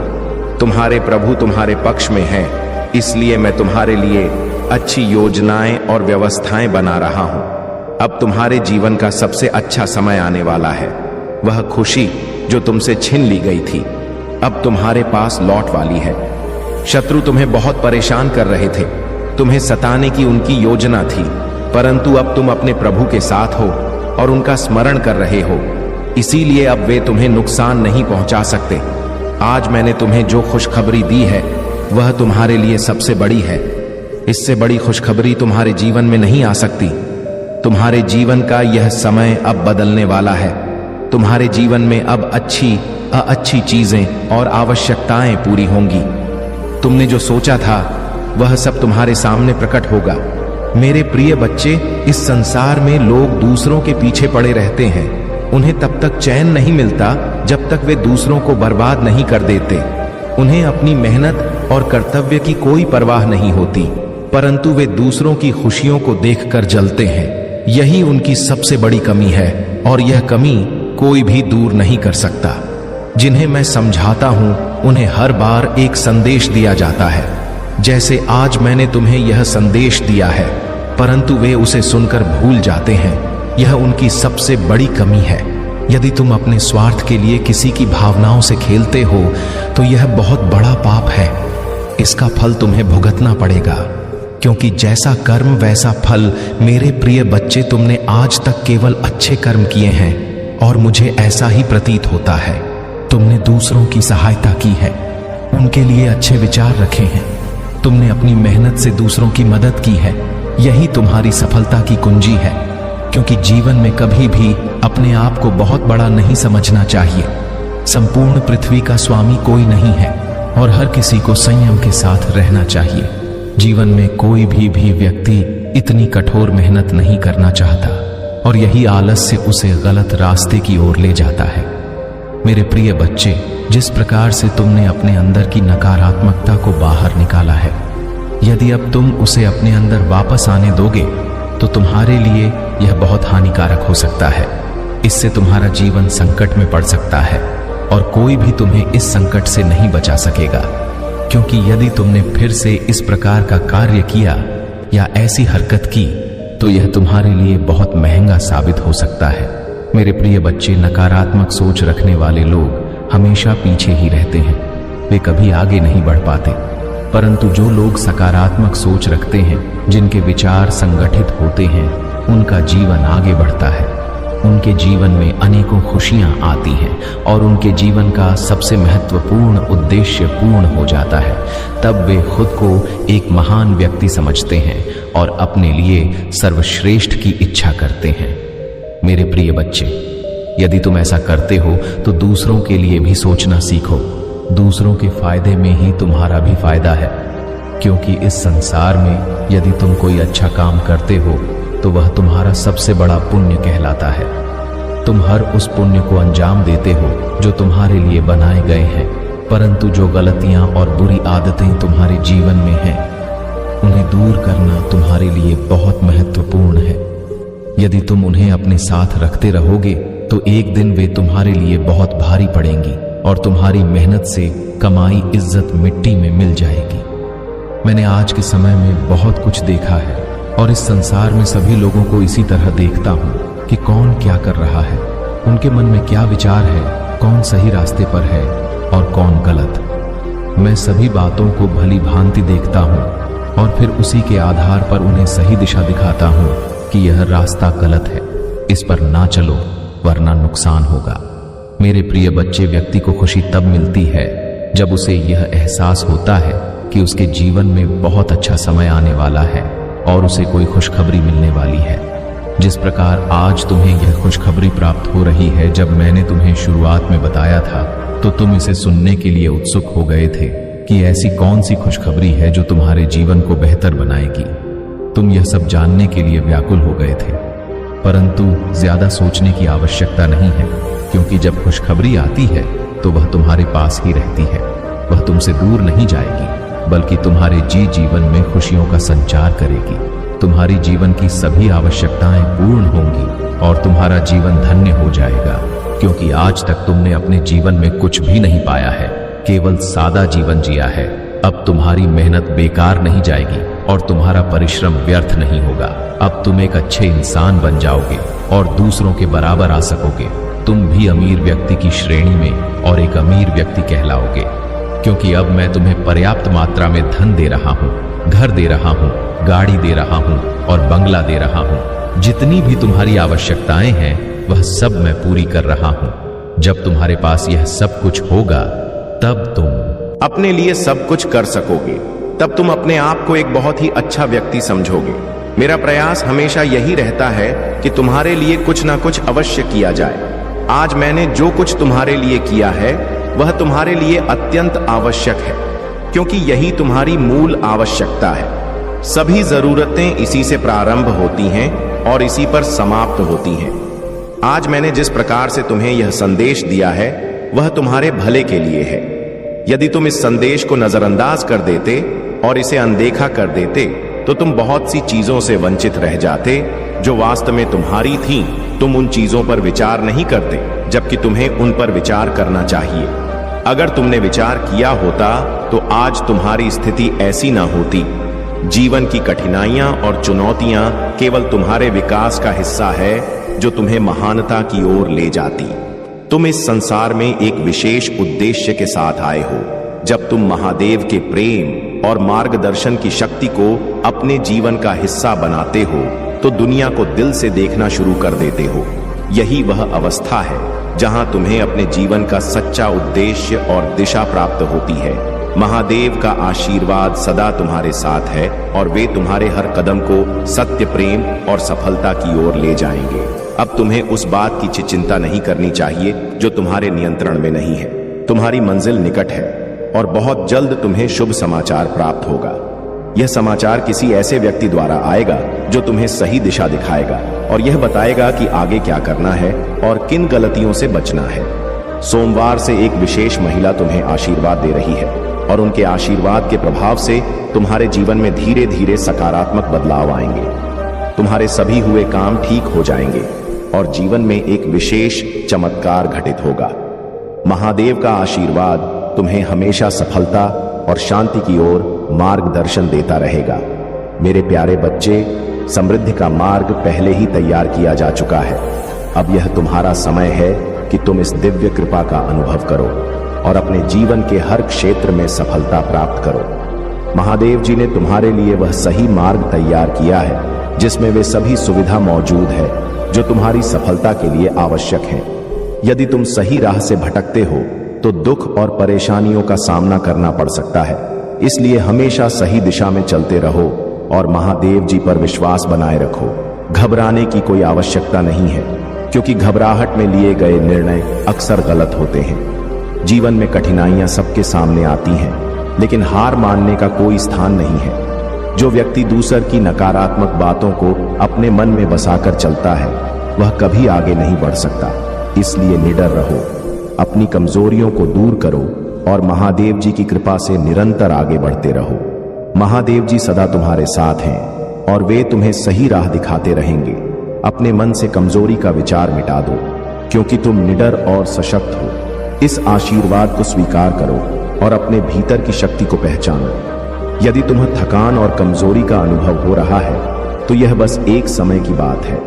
तुम्हारे प्रभु तुम्हारे पक्ष में हैं, इसलिए मैं तुम्हारे लिए अच्छी योजनाएं और व्यवस्थाएं बना रहा हूं। अब तुम्हारे जीवन का सबसे अच्छा समय आने वाला है। वह खुशी जो तुमसे छीन ली गई थी अब तुम्हारे पास लौट वाली है। शत्रु तुम्हें बहुत परेशान कर रहे थे, तुम्हें सताने की उनकी योजना थी, परंतु अब तुम अपने प्रभु के साथ हो और उनका स्मरण कर रहे हो, इसीलिए अब वे तुम्हें नुकसान नहीं पहुंचा सकते। आज मैंने तुम्हें जो खुशखबरी दी है वह तुम्हारे लिए सबसे बड़ी है। इससे बड़ी खुशखबरी तुम्हारे जीवन में नहीं आ सकती। तुम्हारे जीवन का यह समय अब बदलने वाला है। तुम्हारे जीवन में अब अच्छी चीजें और आवश्यकताएं पूरी होंगी। तुमने जो सोचा था वह सब तुम्हारे सामने प्रकट होगा। मेरे प्रिय बच्चे, इस संसार में लोग दूसरों के पीछे पड़े रहते हैं। उन्हें तब तक चैन नहीं मिलता जब तक वे दूसरों को बर्बाद नहीं कर देते। उन्हें अपनी मेहनत और कर्तव्य की कोई परवाह नहीं होती, परंतु वे दूसरों की खुशियों को देखकर जलते हैं। यही उनकी सबसे बड़ी कमी है और यह कमी कोई भी दूर नहीं कर सकता। जिन्हें मैं समझाता हूं उन्हें हर बार एक संदेश दिया जाता है, जैसे आज मैंने तुम्हें यह संदेश दिया है, परंतु वे उसे सुनकर भूल जाते हैं। यह उनकी सबसे बड़ी कमी है। यदि तुम अपने स्वार्थ के लिए किसी की भावनाओं से खेलते हो तो यह बहुत बड़ा पाप है। इसका फल तुम्हें भुगतना पड़ेगा, क्योंकि जैसा कर्म वैसा फल। मेरे प्रिय बच्चे, तुमने आज तक केवल अच्छे कर्म किए हैं और मुझे ऐसा ही प्रतीत होता है। तुमने दूसरों की सहायता की है, उनके लिए अच्छे विचार रखे हैं। तुमने अपनी मेहनत से दूसरों की मदद की है। यही तुम्हारी सफलता की कुंजी है, क्योंकि जीवन में कभी भी अपने आप को बहुत बड़ा नहीं समझना चाहिए। संपूर्ण पृथ्वी का स्वामी कोई नहीं है और हर किसी को संयम के साथ रहना चाहिए। जीवन में कोई भी व्यक्ति इतनी कठोर मेहनत नहीं करना चाहता और यही आलस्य उसे गलत रास्ते की ओर ले जाता है। मेरे प्रिय बच्चे, जिस प्रकार से तुमने अपने अंदर की नकारात्मकता को बाहर निकाला है, यदि अब तुम उसे अपने अंदर वापस आने दोगे तो तुम्हारे लिए यह बहुत हानिकारक हो सकता है। इससे तुम्हारा जीवन संकट में पड़ सकता है और कोई भी तुम्हें इस संकट से नहीं बचा सकेगा, क्योंकि यदि तुमने फिर से इस प्रकार का कार्य किया या ऐसी हरकत की तो यह तुम्हारे लिए बहुत महंगा साबित हो सकता है। मेरे प्रिय बच्चे, नकारात्मक सोच रखने वाले लोग हमेशा पीछे ही रहते हैं, वे कभी आगे नहीं बढ़ पाते। परंतु जो लोग सकारात्मक सोच रखते हैं, जिनके विचार संगठित होते हैं, उनका जीवन आगे बढ़ता है। उनके जीवन में अनेकों खुशियां आती हैं और उनके जीवन का सबसे महत्वपूर्ण उद्देश्य पूर्ण हो जाता है। तब वे खुद को एक महान व्यक्ति समझते हैं और अपने लिए सर्वश्रेष्ठ की इच्छा करते हैं। मेरे प्रिय बच्चे, यदि तुम ऐसा करते हो तो दूसरों के लिए भी सोचना सीखो। दूसरों के फायदे में ही तुम्हारा भी फायदा है, क्योंकि इस संसार में यदि तुम कोई अच्छा काम करते हो तो वह तुम्हारा सबसे बड़ा पुण्य कहलाता है। तुम हर उस पुण्य को अंजाम देते हो जो तुम्हारे लिए बनाए गए हैं, परंतु जो गलतियां और बुरी आदतें तुम्हारे जीवन में हैं, उन्हें दूर करना तुम्हारे लिए बहुत महत्वपूर्ण है। यदि तुम उन्हें अपने साथ रखते रहोगे तो एक दिन वे तुम्हारे लिए बहुत भारी पड़ेंगी और तुम्हारी मेहनत से कमाई इज्जत मिट्टी में मिल जाएगी। मैंने आज के समय में बहुत कुछ देखा है और इस संसार में सभी लोगों को इसी तरह देखता हूँ कि कौन क्या कर रहा है, उनके मन में क्या विचार है, कौन सही रास्ते पर है और कौन गलत। मैं सभी बातों को भली भांति देखता हूँ और फिर उसी के आधार पर उन्हें सही दिशा दिखाता हूँ कि यह रास्ता गलत है, इस पर ना चलो वरना नुकसान होगा। मेरे प्रिय बच्चे, व्यक्ति को खुशी तब मिलती है जब उसे यह एहसास होता है कि उसके जीवन में बहुत अच्छा समय आने वाला है और उसे कोई खुशखबरी मिलने वाली है। जिस प्रकार आज तुम्हें यह खुशखबरी प्राप्त हो रही है, जब मैंने तुम्हें शुरुआत में बताया था तो तुम इसे सुनने के लिए उत्सुक हो गए थे कि ऐसी कौन सी खुशखबरी है जो तुम्हारे जीवन को बेहतर बनाएगी। तुम यह सब जानने के लिए व्याकुल हो गए थे, परंतु ज्यादा सोचने की आवश्यकता नहीं है, क्योंकि जब खुशखबरी आती है तो वह तुम्हारे पास ही रहती है। वह तुमसे दूर नहीं जाएगी, बल्कि तुम्हारे जीवन में खुशियों का संचार करेगी। तुम्हारी जीवन की सभी आवश्यकताएं पूर्ण होंगी और तुम्हारा जीवन धन्य हो जाएगा, क्योंकि आज तक तुमने अपने जीवन में कुछ भी नहीं पाया है, केवल सादा जीवन जिया है। अब तुम्हारी मेहनत बेकार नहीं जाएगी और तुम्हारा परिश्रम व्यर्थ नहीं होगा। अब तुम एक अच्छे इंसान बन जाओगे और दूसरों के बराबर आ सकोगे। तुम भी अमीर व्यक्ति की श्रेणी में और एक अमीर व्यक्ति कहलाओगे, क्योंकि अब मैं तुम्हें पर्याप्त मात्रा में धन दे रहा हूँ, घर दे रहा हूँ, गाड़ी दे रहा हूँ और बंगला दे रहा हूँ। जितनी भी तुम्हारी आवश्यकताएं हैं वह सब मैं पूरी कर रहा हूँ। जब तुम्हारे पास यह सब कुछ होगा तब तुम अपने लिए सब कुछ कर सकोगे। तब तुम अपने आप को एक बहुत ही अच्छा व्यक्ति समझोगे। मेरा प्रयास हमेशा यही रहता है कि तुम्हारे लिए कुछ ना कुछ अवश्य किया जाए। आज मैंने जो कुछ तुम्हारे लिए किया है वह तुम्हारे लिए अत्यंत आवश्यक है, क्योंकि यही तुम्हारी मूल आवश्यकता है। सभी जरूरतें इसी से प्रारंभ होती हैं और इसी पर समाप्त होती हैं। आज मैंने जिस प्रकार से तुम्हें यह संदेश दिया है वह तुम्हारे भले के लिए है। यदि तुम इस संदेश को नजरअंदाज कर देते और इसे अनदेखा कर देते तो तुम बहुत सी चीजों से वंचित रह जाते जो वास्तव में तुम्हारी थीं। तुम उन चीजों पर विचार नहीं करते, जबकि तुम्हें उन पर विचार करना चाहिए। अगर तुमने विचार किया होता तो आज तुम्हारी स्थिति ऐसी ना होती। जीवन की कठिनाइयां और चुनौतियां केवल तुम्हारे विकास का हिस्सा है जो तुम्हें महानता की ओर ले जाती। तुम इस संसार में एक विशेष उद्देश्य के साथ आए हो। जब तुम महादेव के प्रेम और मार्गदर्शन की शक्ति को अपने जीवन का हिस्सा बनाते हो तो दुनिया को दिल से देखना शुरू कर देते हो। यही वह अवस्था है जहां तुम्हें अपने जीवन का सच्चा उद्देश्य और दिशा प्राप्त होती है। महादेव का आशीर्वाद सदा तुम्हारे साथ है और वे तुम्हारे हर कदम को सत्य, प्रेम और सफलता की ओर ले जाएंगे। अब तुम्हें उस बात की चिंता नहीं करनी चाहिए जो तुम्हारे नियंत्रण में नहीं है। तुम्हारी मंजिल निकट है और बहुत जल्द तुम्हें शुभ समाचार प्राप्त होगा। यह समाचार किसी ऐसे व्यक्ति द्वारा आएगा जो तुम्हें सही दिशा दिखाएगा और यह बताएगा कि आगे क्या करना है और किन गलतियों से बचना है। सोमवार से एक विशेष महिला तुम्हें आशीर्वाद दे रही है और उनके आशीर्वाद के प्रभाव से तुम्हारे जीवन में धीरे धीरे सकारात्मक बदलाव आएंगे। तुम्हारे सभी हुए काम ठीक हो जाएंगे और जीवन में एक विशेष चमत्कार घटित होगा। महादेव का आशीर्वाद तुम्हें हमेशा सफलता और शांति की ओर मार्गदर्शन देता रहेगा। मेरे प्यारे बच्चे, समृद्धि का मार्ग पहले ही तैयार किया जा चुका है। अब यह तुम्हारा समय है कि तुम इस दिव्य कृपा का अनुभव करो और अपने जीवन के हर क्षेत्र में सफलता प्राप्त करो। महादेव जी ने तुम्हारे लिए वह सही मार्ग तैयार किया है जिसमें वे सभी सुविधा मौजूद है जो तुम्हारी सफलता के लिए आवश्यक है। यदि तुम सही राह से भटकते हो तो दुख और परेशानियों का सामना करना पड़ सकता है, इसलिए हमेशा सही दिशा में चलते रहो और महादेव जी पर विश्वास बनाए रखो। घबराने की कोई आवश्यकता नहीं है, क्योंकि घबराहट में लिए गए निर्णय अक्सर गलत होते हैं। जीवन में कठिनाइयां सबके सामने आती हैं, लेकिन हार मानने का कोई स्थान नहीं है। जो व्यक्ति दूसर की नकारात्मक बातों को अपने मन में बसाकर चलता है वह कभी आगे नहीं बढ़ सकता। इसलिए निडर रहो, अपनी कमजोरियों को दूर करो और महादेव जी की कृपा से निरंतर आगे बढ़ते रहो। महादेव जी सदा तुम्हारे साथ हैं और वे तुम्हें सही राह दिखाते रहेंगे। अपने मन से कमजोरी का विचार मिटा दो, क्योंकि तुम निडर और सशक्त हो। इस आशीर्वाद को स्वीकार करो और अपने भीतर की शक्ति को पहचानो। यदि तुम्हें थकान और कमजोरी का अनुभव हो रहा है तो यह बस एक समय की बात है।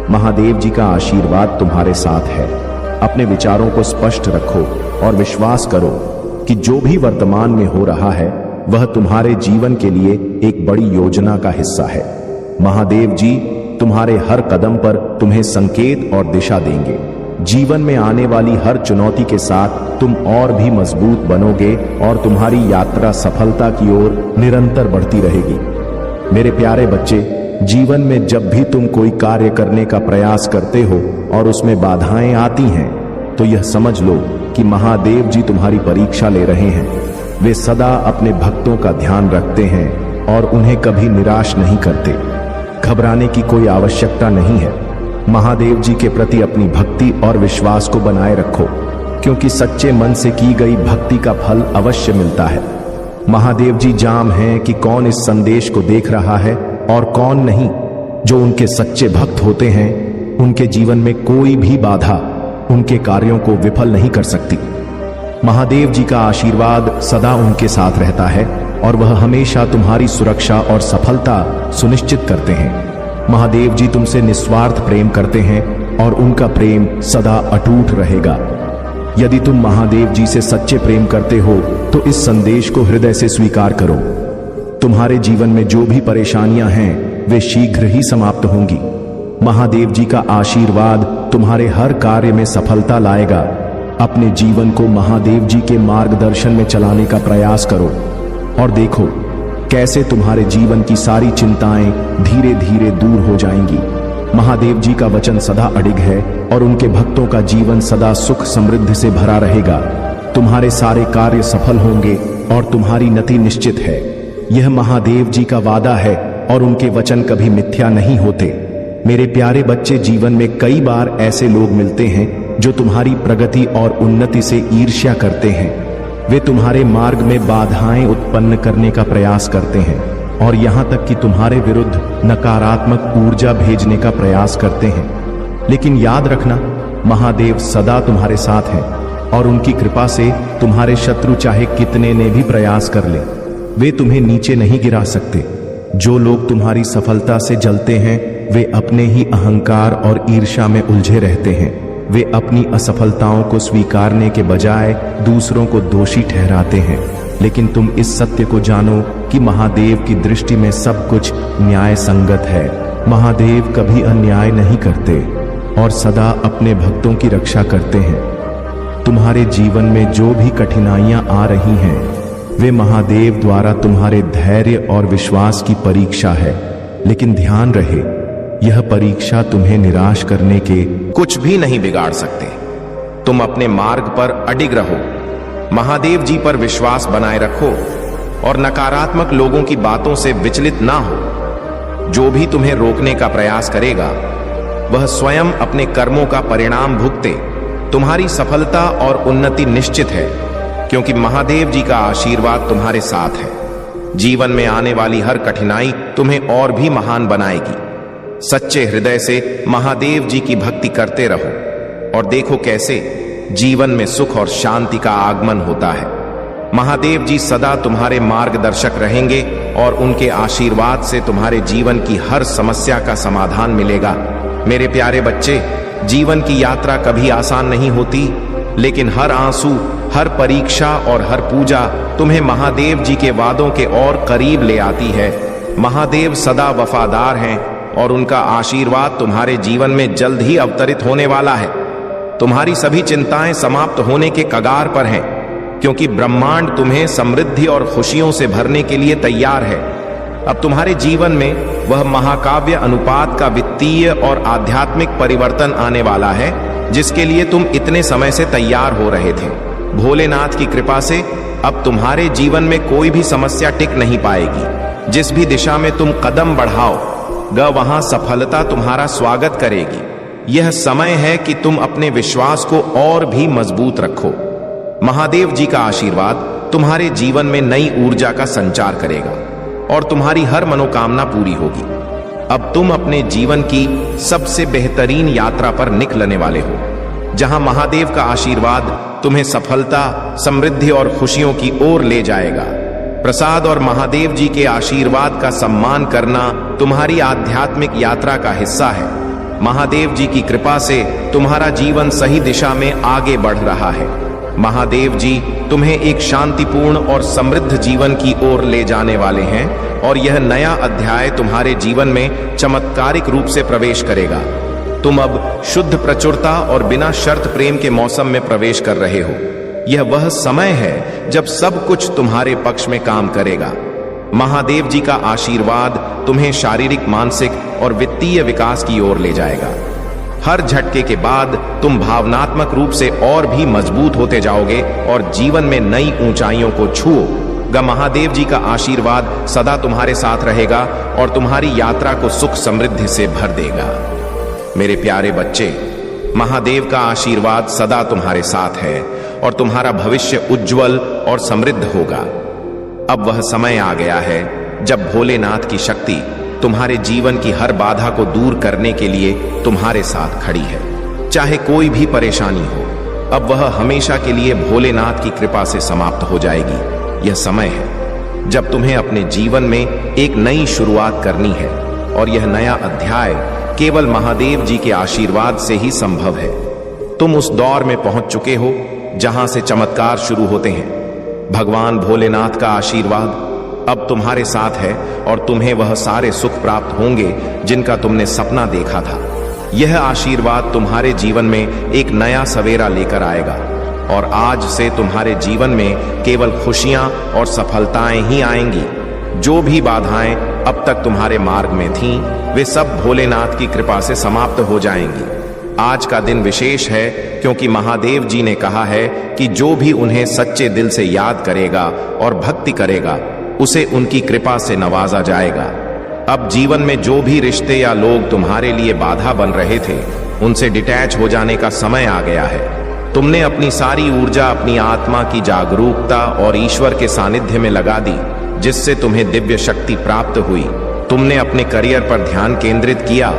महादेव जी का आशीर्वाद तुम्हारे साथ है। अपने विचारों को स्पष्ट रखो और विश्वास करो कि जो भी वर्तमान में हो रहा है वह तुम्हारे जीवन के लिए एक बड़ी योजना का हिस्सा है। महादेव जी तुम्हारे हर कदम पर तुम्हें संकेत और दिशा देंगे। जीवन में आने वाली हर चुनौती के साथ तुम और भी मजबूत बनोगे और तुम्हारी यात्रा सफलता की ओर निरंतर बढ़ती रहेगी। मेरे प्यारे बच्चे, जीवन में जब भी तुम कोई कार्य करने का प्रयास करते हो और उसमें बाधाएं आती हैं, तो यह समझ लो कि महादेव जी तुम्हारी परीक्षा ले रहे हैं। वे सदा अपने भक्तों का ध्यान रखते हैं और उन्हें कभी निराश नहीं करते। घबराने की कोई आवश्यकता नहीं है। महादेव जी के प्रति अपनी भक्ति और विश्वास को बनाए रखो, क्योंकि सच्चे मन से की गई भक्ति का फल अवश्य मिलता है। महादेव जी जान हैं कि कौन इस संदेश को देख रहा है और कौन नहीं। जो उनके सच्चे भक्त होते हैं उनके जीवन में कोई भी बाधा उनके कार्यों को विफल नहीं कर सकती। महादेव जी का आशीर्वाद सदा उनके साथ रहता है और वह हमेशा तुम्हारी सुरक्षा और सफलता सुनिश्चित करते हैं। महादेव जी तुमसे निस्वार्थ प्रेम करते हैं और उनका प्रेम सदा अटूट रहेगा। यदि तुम महादेव जी से सच्चे प्रेम करते हो तो इस संदेश को हृदय से स्वीकार करो। तुम्हारे जीवन में जो भी परेशानियां हैं वे शीघ्र ही समाप्त होंगी। महादेव जी का आशीर्वाद तुम्हारे हर कार्य में सफलता लाएगा। अपने जीवन को महादेव जी के मार्गदर्शन में चलाने का प्रयास करो और देखो कैसे तुम्हारे जीवन की सारी चिंताएं धीरे धीरे दूर हो जाएंगी। महादेव जी का वचन सदा अडिग है और उनके भक्तों का जीवन सदा सुख समृद्धि से भरा रहेगा। तुम्हारे सारे कार्य सफल होंगे और तुम्हारी नति निश्चित है। यह महादेव जी का वादा है और उनके वचन कभी मिथ्या नहीं होते। मेरे प्यारे बच्चे, जीवन में कई बार ऐसे लोग मिलते हैं जो तुम्हारी प्रगति और उन्नति से ईर्ष्या करते हैं। वे तुम्हारे मार्ग में बाधाएं उत्पन्न करने का प्रयास करते हैं और यहाँ तक कि तुम्हारे विरुद्ध नकारात्मक ऊर्जा भेजने का प्रयास करते हैं। लेकिन याद रखना, महादेव सदा तुम्हारे साथ हैं और उनकी कृपा से तुम्हारे शत्रु चाहे कितने ने भी प्रयास कर ले, वे तुम्हें नीचे नहीं गिरा सकते। जो लोग तुम्हारी सफलता से जलते हैं वे अपने ही अहंकार और ईर्ष्या में उलझे रहते हैं। वे अपनी असफलताओं को स्वीकारने के बजाय दूसरों को दोषी ठहराते हैं। लेकिन तुम इस सत्य को जानो कि महादेव की दृष्टि में सब कुछ न्याय संगत है। महादेव कभी अन्याय नहीं करते और सदा अपने भक्तों की रक्षा करते हैं। तुम्हारे जीवन में जो भी कठिनाइयां आ रही हैं वे महादेव द्वारा तुम्हारे धैर्य और विश्वास की परीक्षा है। लेकिन ध्यान रहे, यह परीक्षा तुम्हें निराश करने के कुछ भी नहीं बिगाड़ सकते। तुम अपने मार्ग पर अडिग रहो, महादेव जी पर विश्वास बनाए रखो और नकारात्मक लोगों की बातों से विचलित ना हो। जो भी तुम्हें रोकने का प्रयास करेगा वह स्वयं अपने कर्मों का परिणाम भुगते। तुम्हारी सफलता और उन्नति निश्चित है, क्योंकि महादेव जी का आशीर्वाद तुम्हारे साथ है। जीवन में आने वाली हर कठिनाई तुम्हें और भी महान बनाएगी। सच्चे हृदय से महादेव जी की भक्ति करते रहो और देखो कैसे जीवन में सुख और शांति का आगमन होता है। महादेव जी सदा तुम्हारे मार्गदर्शक रहेंगे और उनके आशीर्वाद से तुम्हारे जीवन की हर समस्या का समाधान मिलेगा। मेरे प्यारे बच्चे, जीवन की यात्रा कभी आसान नहीं होती, लेकिन हर आंसू, हर परीक्षा और हर पूजा तुम्हें महादेव जी के वादों के और करीब ले आती है। महादेव सदा वफादार हैं और उनका आशीर्वाद तुम्हारे जीवन में जल्द ही अवतरित होने वाला है। तुम्हारी सभी चिंताएं समाप्त होने के कगार पर हैं, क्योंकि ब्रह्मांड तुम्हें समृद्धि और खुशियों से भरने के लिए तैयार है। अब तुम्हारे जीवन में वह महाकाव्य अनुपात का वित्तीय और आध्यात्मिक परिवर्तन आने वाला है, जिसके लिए तुम इतने समय से तैयार हो रहे थे। भोलेनाथ की कृपा से अब तुम्हारे जीवन में कोई भी समस्या टिक नहीं पाएगी। जिस भी दिशा में तुम कदम बढ़ाओ वहां सफलता तुम्हारा स्वागत करेगी। यह समय है कि तुम अपने विश्वास को और भी मजबूत रखो। महादेव जी का आशीर्वाद तुम्हारे जीवन में नई ऊर्जा का संचार करेगा और तुम्हारी हर मनोकामना पूरी होगी। अब तुम अपने जीवन की सबसे बेहतरीन यात्रा पर निकलने वाले हो, जहां महादेव का आशीर्वाद तुम्हें सफलता, समृद्धि और खुशियों की ओर ले जाएगा। प्रसाद और महादेव जी के आशीर्वाद का सम्मान करना तुम्हारी आध्यात्मिक यात्रा का हिस्सा है। महादेव जी की कृपा से तुम्हारा जीवन सही दिशा में आगे बढ़ रहा है। महादेव जी तुम्हें एक शांतिपूर्ण और समृद्ध जीवन की ओर ले जाने वाले हैं और यह नया अध्याय तुम्हारे जीवन में चमत्कारिक रूप से प्रवेश करेगा। तुम अब शुद्ध प्रचुरता और बिना शर्त प्रेम के मौसम में प्रवेश कर रहे हो। यह वह समय है जब सब कुछ तुम्हारे पक्ष में काम करेगा। महादेव जी का आशीर्वाद तुम्हें शारीरिक, मानसिक और वित्तीय विकास की ओर ले जाएगा। हर झटके के बाद तुम भावनात्मक रूप से और भी मजबूत होते जाओगे और जीवन में नई ऊंचाइयों को छूओगे। महादेव जी का आशीर्वाद सदा तुम्हारे साथ रहेगा और तुम्हारी यात्रा को सुख समृद्धि से भर देगा। मेरे प्यारे बच्चे, महादेव का आशीर्वाद सदा तुम्हारे साथ है और तुम्हारा भविष्य उज्जवल और समृद्ध होगा। अब वह समय आ गया है जब भोलेनाथ की शक्ति तुम्हारे जीवन की हर बाधा को दूर करने के लिए तुम्हारे साथ खड़ी है। चाहे कोई भी परेशानी हो, अब वह हमेशा के लिए भोलेनाथ की कृपा से समाप्त हो जाएगी। यह समय है जब तुम्हें अपने जीवन में एक नई शुरुआत करनी है और यह नया अध्याय केवल महादेव जी के आशीर्वाद से ही संभव है। तुम उस दौर में पहुंच चुके हो जहां से चमत्कार शुरू होते हैं। भगवान भोलेनाथ का आशीर्वाद अब तुम्हारे साथ है और तुम्हें वह सारे सुख प्राप्त होंगे जिनका तुमने सपना देखा था। यह आशीर्वाद तुम्हारे जीवन में एक नया सवेरा लेकर आएगा और आज से तुम्हारे जीवन में केवल खुशियां और सफलताएं ही आएंगी। जो भी बाधाएं अब तक तुम्हारे मार्ग में थीं, वे सब भोलेनाथ की कृपा से समाप्त हो जाएंगी। आज का दिन विशेष है क्योंकि महादेव जी ने कहा है कि जो भी उन्हें सच्चे दिल से याद करेगा और भक्ति करेगा, उसे उनकी कृपा से नवाजा जाएगा। अब जीवन में जो भी रिश्ते या लोग तुम्हारे लिए बाधा बन रहे थे, उनसे डिटैच हो जाने का समय आ गया है। तुमने अपनी सारी ऊर्जा अपनी आत्मा की जागरूकता और ईश्वर के सानिध्य में लगा दी, जिससे तुम्हें दिव्य शक्ति प्राप्त हुई। तुमने अपने करियर पर ध्यान केंद्रित किया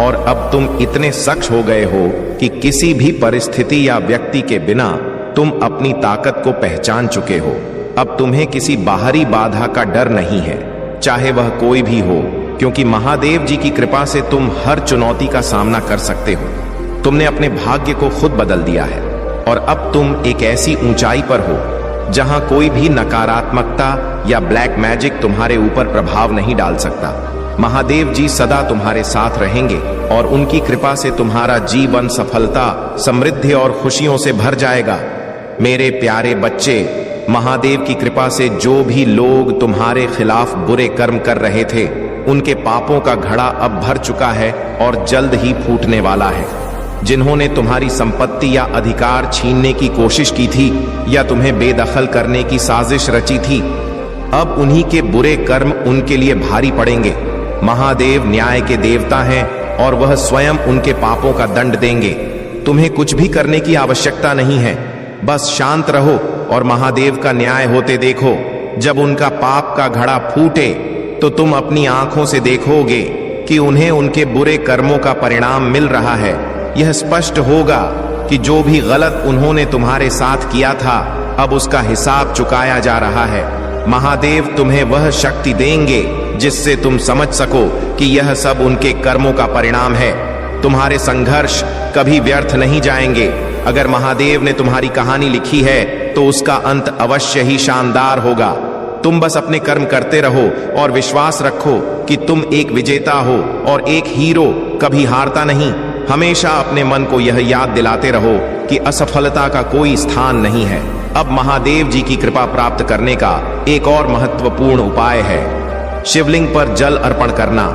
और अब तुम इतने सक्षम हो गए हो कि किसी भी परिस्थिति या व्यक्ति के बिना तुम अपनी ताकत को पहचान चुके हो। अब तुम्हें किसी बाहरी बाधा का डर नहीं है, चाहे वह कोई भी हो, क्योंकि महादेव जी की कृपा से तुम हर चुनौती का सामना कर सकते हो। तुमने अपने भाग्य को खुद बदल दिया है और अब तुम एक ऐसी ऊंचाई पर हो जहां कोई भी नकारात्मकता या ब्लैक मैजिक तुम्हारे ऊपर प्रभाव नहीं डाल सकता। महादेव जी सदा तुम्हारे साथ रहेंगे और उनकी कृपा से तुम्हारा जीवन सफलता, समृद्धि और खुशियों से भर जाएगा। मेरे प्यारे बच्चे, महादेव की कृपा से जो भी लोग तुम्हारे खिलाफ बुरे कर्म कर रहे थे, उनके पापों का घड़ा अब भर चुका है और जल्द ही फूटने वाला है। जिन्होंने तुम्हारी संपत्ति या अधिकार छीनने की कोशिश की थी या तुम्हें बेदखल करने की साजिश रची थी, अब उन्हीं के बुरे कर्म उनके लिए भारी पड़ेंगे। महादेव न्याय के देवता हैं और वह स्वयं उनके पापों का दंड देंगे। तुम्हें कुछ भी करने की आवश्यकता नहीं है, बस शांत रहो और महादेव का न्याय होते देखो। जब उनका पाप का घड़ा फूटे तो तुम अपनी आंखों से देखोगे कि उन्हें उनके बुरे कर्मों का परिणाम मिल रहा है, यह स्पष्ट होगा कि जो भी गलत उन्होंने तुम्हारे साथ किया था अब उसका हिसाब चुकाया जा रहा है। महादेव तुम्हें वह शक्ति देंगे जिससे तुम समझ सको कि यह सब उनके कर्मों का परिणाम है। तुम्हारे संघर्ष कभी व्यर्थ नहीं जाएंगे। अगर महादेव ने तुम्हारी कहानी लिखी है तो उसका अंत अवश्य ही शानदार होगा। तुम बस अपने कर्म करते रहो और विश्वास रखो कि तुम एक विजेता हो और एक हीरो कभी हारता नहीं। हमेशा अपने मन को यह याद दिलाते रहो कि असफलता का कोई स्थान नहीं है। अब महादेव जी की कृपा प्राप्त करने का एक और महत्वपूर्ण उपाय है शिवलिंग पर जल अर्पण करना।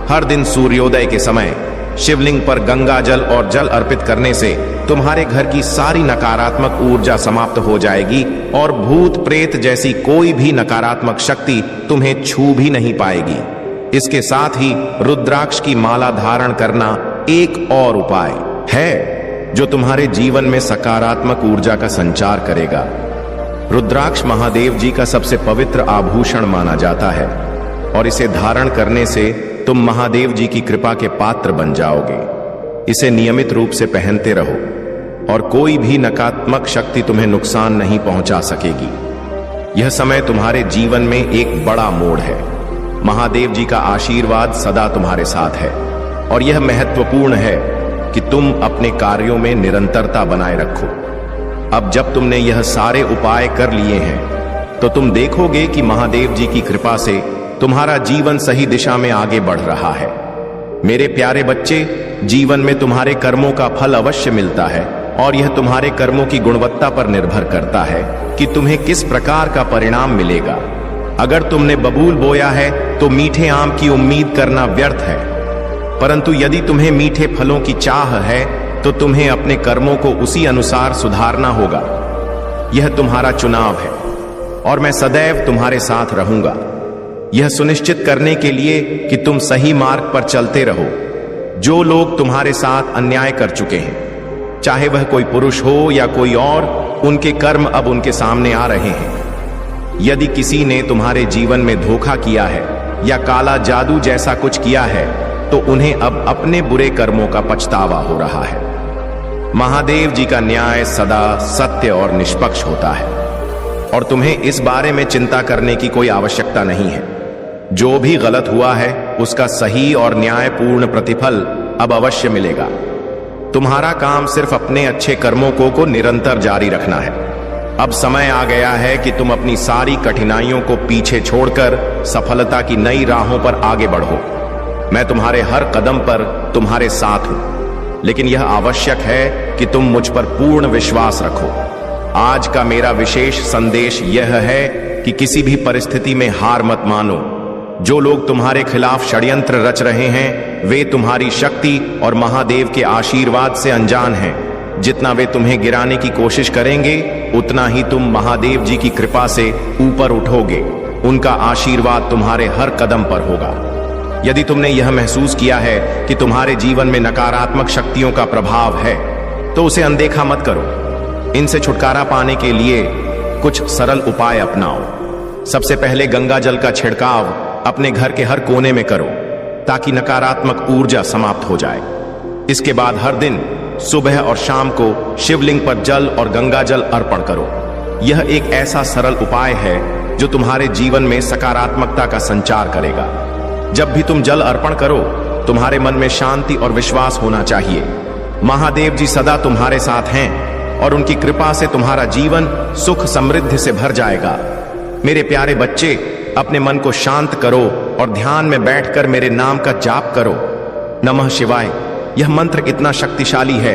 हर दिन सूर्योदय के समय शिवलिंग पर गंगा जल और जल अर्पित करने से तुम्हारे घर की सारी नकारात्मक ऊर्जा समाप्त हो जाएगी और भूत प्रेत जैसी कोई भी नकारात्मक शक्ति तुम्हें छू भी नहीं पाएगी। इसके साथ ही रुद्राक्ष की माला धारण करना एक और उपाय है जो तुम्हारे जीवन में सकारात्मक ऊर्जा का संचार करेगा। रुद्राक्ष महादेव जी का सबसे पवित्र आभूषण माना जाता है और इसे धारण करने से तुम महादेव जी की कृपा के पात्र बन जाओगे। इसे नियमित रूप से पहनते रहो और कोई भी नकारात्मक शक्ति तुम्हें नुकसान नहीं पहुंचा सकेगी। यह समय तुम्हारे जीवन में एक बड़ा मोड़ है। महादेव जी का आशीर्वाद सदा तुम्हारे साथ है और यह महत्वपूर्ण है कि तुम अपने कार्यों में निरंतरता बनाए रखो। अब जब तुमने यह सारे उपाय कर लिए हैं तो तुम देखोगे कि महादेव जी की कृपा से तुम्हारा जीवन सही दिशा में आगे बढ़ रहा है। मेरे प्यारे बच्चे, जीवन में तुम्हारे कर्मों का फल अवश्य मिलता है और यह तुम्हारे कर्मों की गुणवत्ता पर निर्भर करता है कि तुम्हें किस प्रकार का परिणाम मिलेगा। अगर तुमने बबूल बोया है तो मीठे आम की उम्मीद करना व्यर्थ है, परंतु यदि तुम्हें मीठे फलों की चाह है तो तुम्हें अपने कर्मों को उसी अनुसार सुधारना होगा। यह तुम्हारा चुनाव है और मैं सदैव तुम्हारे साथ रहूंगा, यह सुनिश्चित करने के लिए कि तुम सही मार्ग पर चलते रहो। जो लोग तुम्हारे साथ अन्याय कर चुके हैं, चाहे वह कोई पुरुष हो या कोई और, उनके कर्म अब उनके सामने आ रहे हैं। यदि किसी ने तुम्हारे जीवन में धोखा किया है या काला जादू जैसा कुछ किया है तो उन्हें अब अपने बुरे कर्मों का पछतावा हो रहा है। महादेव जी का न्याय सदा सत्य और निष्पक्ष होता है और तुम्हें इस बारे में चिंता करने की कोई आवश्यकता नहीं है। जो भी गलत हुआ है उसका सही और न्यायपूर्ण प्रतिफल अब अवश्य मिलेगा। तुम्हारा काम सिर्फ अपने अच्छे कर्मों को निरंतर जारी रखना है। अब समय आ गया है कि तुम अपनी सारी कठिनाइयों को पीछे छोड़कर सफलता की नई राहों पर आगे बढ़ो। मैं तुम्हारे हर कदम पर तुम्हारे साथ हूं, लेकिन यह आवश्यक है कि तुम मुझ पर पूर्ण विश्वास रखो। आज का मेरा विशेष संदेश यह है कि किसी भी परिस्थिति में हार मत मानो। जो लोग तुम्हारे खिलाफ षड्यंत्र रच रहे हैं वे तुम्हारी शक्ति और महादेव के आशीर्वाद से अनजान हैं। जितना वे तुम्हें गिराने की कोशिश करेंगे उतना ही तुम महादेव जी की कृपा से ऊपर उठोगे। उनका आशीर्वाद तुम्हारे हर कदम पर होगा। यदि तुमने यह महसूस किया है कि तुम्हारे जीवन में नकारात्मक शक्तियों का प्रभाव है तो उसे अनदेखा मत करो। इनसे छुटकारा पाने के लिए कुछ सरल उपाय अपनाओ। सबसे पहले गंगा जल का छिड़काव अपने घर के हर कोने में करो ताकि नकारात्मक ऊर्जा समाप्त हो जाए। इसके बाद हर दिन सुबह और शाम को शिवलिंग पर जल और गंगा जल अर्पण करो। यह एक ऐसा सरल उपाय है जो तुम्हारे जीवन में सकारात्मकता का संचार करेगा। जब भी तुम जल अर्पण करो तुम्हारे मन में शांति और विश्वास होना चाहिए। महादेव जी सदा तुम्हारे साथ हैं और उनकी कृपा से तुम्हारा जीवन सुख समृद्धि से भर जाएगा। मेरे प्यारे बच्चे, अपने मन को शांत करो और ध्यान में बैठकर मेरे नाम का जाप करो। नमः शिवाय। यह मंत्र इतना शक्तिशाली है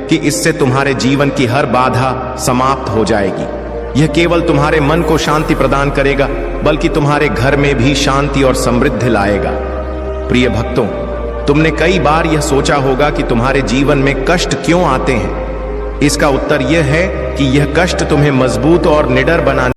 कि इससे तुम्हारे जीवन की हर बाधा समाप्त हो जाएगी। यह केवल तुम्हारे मन को शांति प्रदान करेगा बल्कि तुम्हारे घर में भी शांति और समृद्धि लाएगा। प्रिय भक्तों, तुमने कई बार यह सोचा होगा कि तुम्हारे जीवन में कष्ट क्यों आते हैं। इसका उत्तर यह है कि यह कष्ट तुम्हें मजबूत और निडर बनाने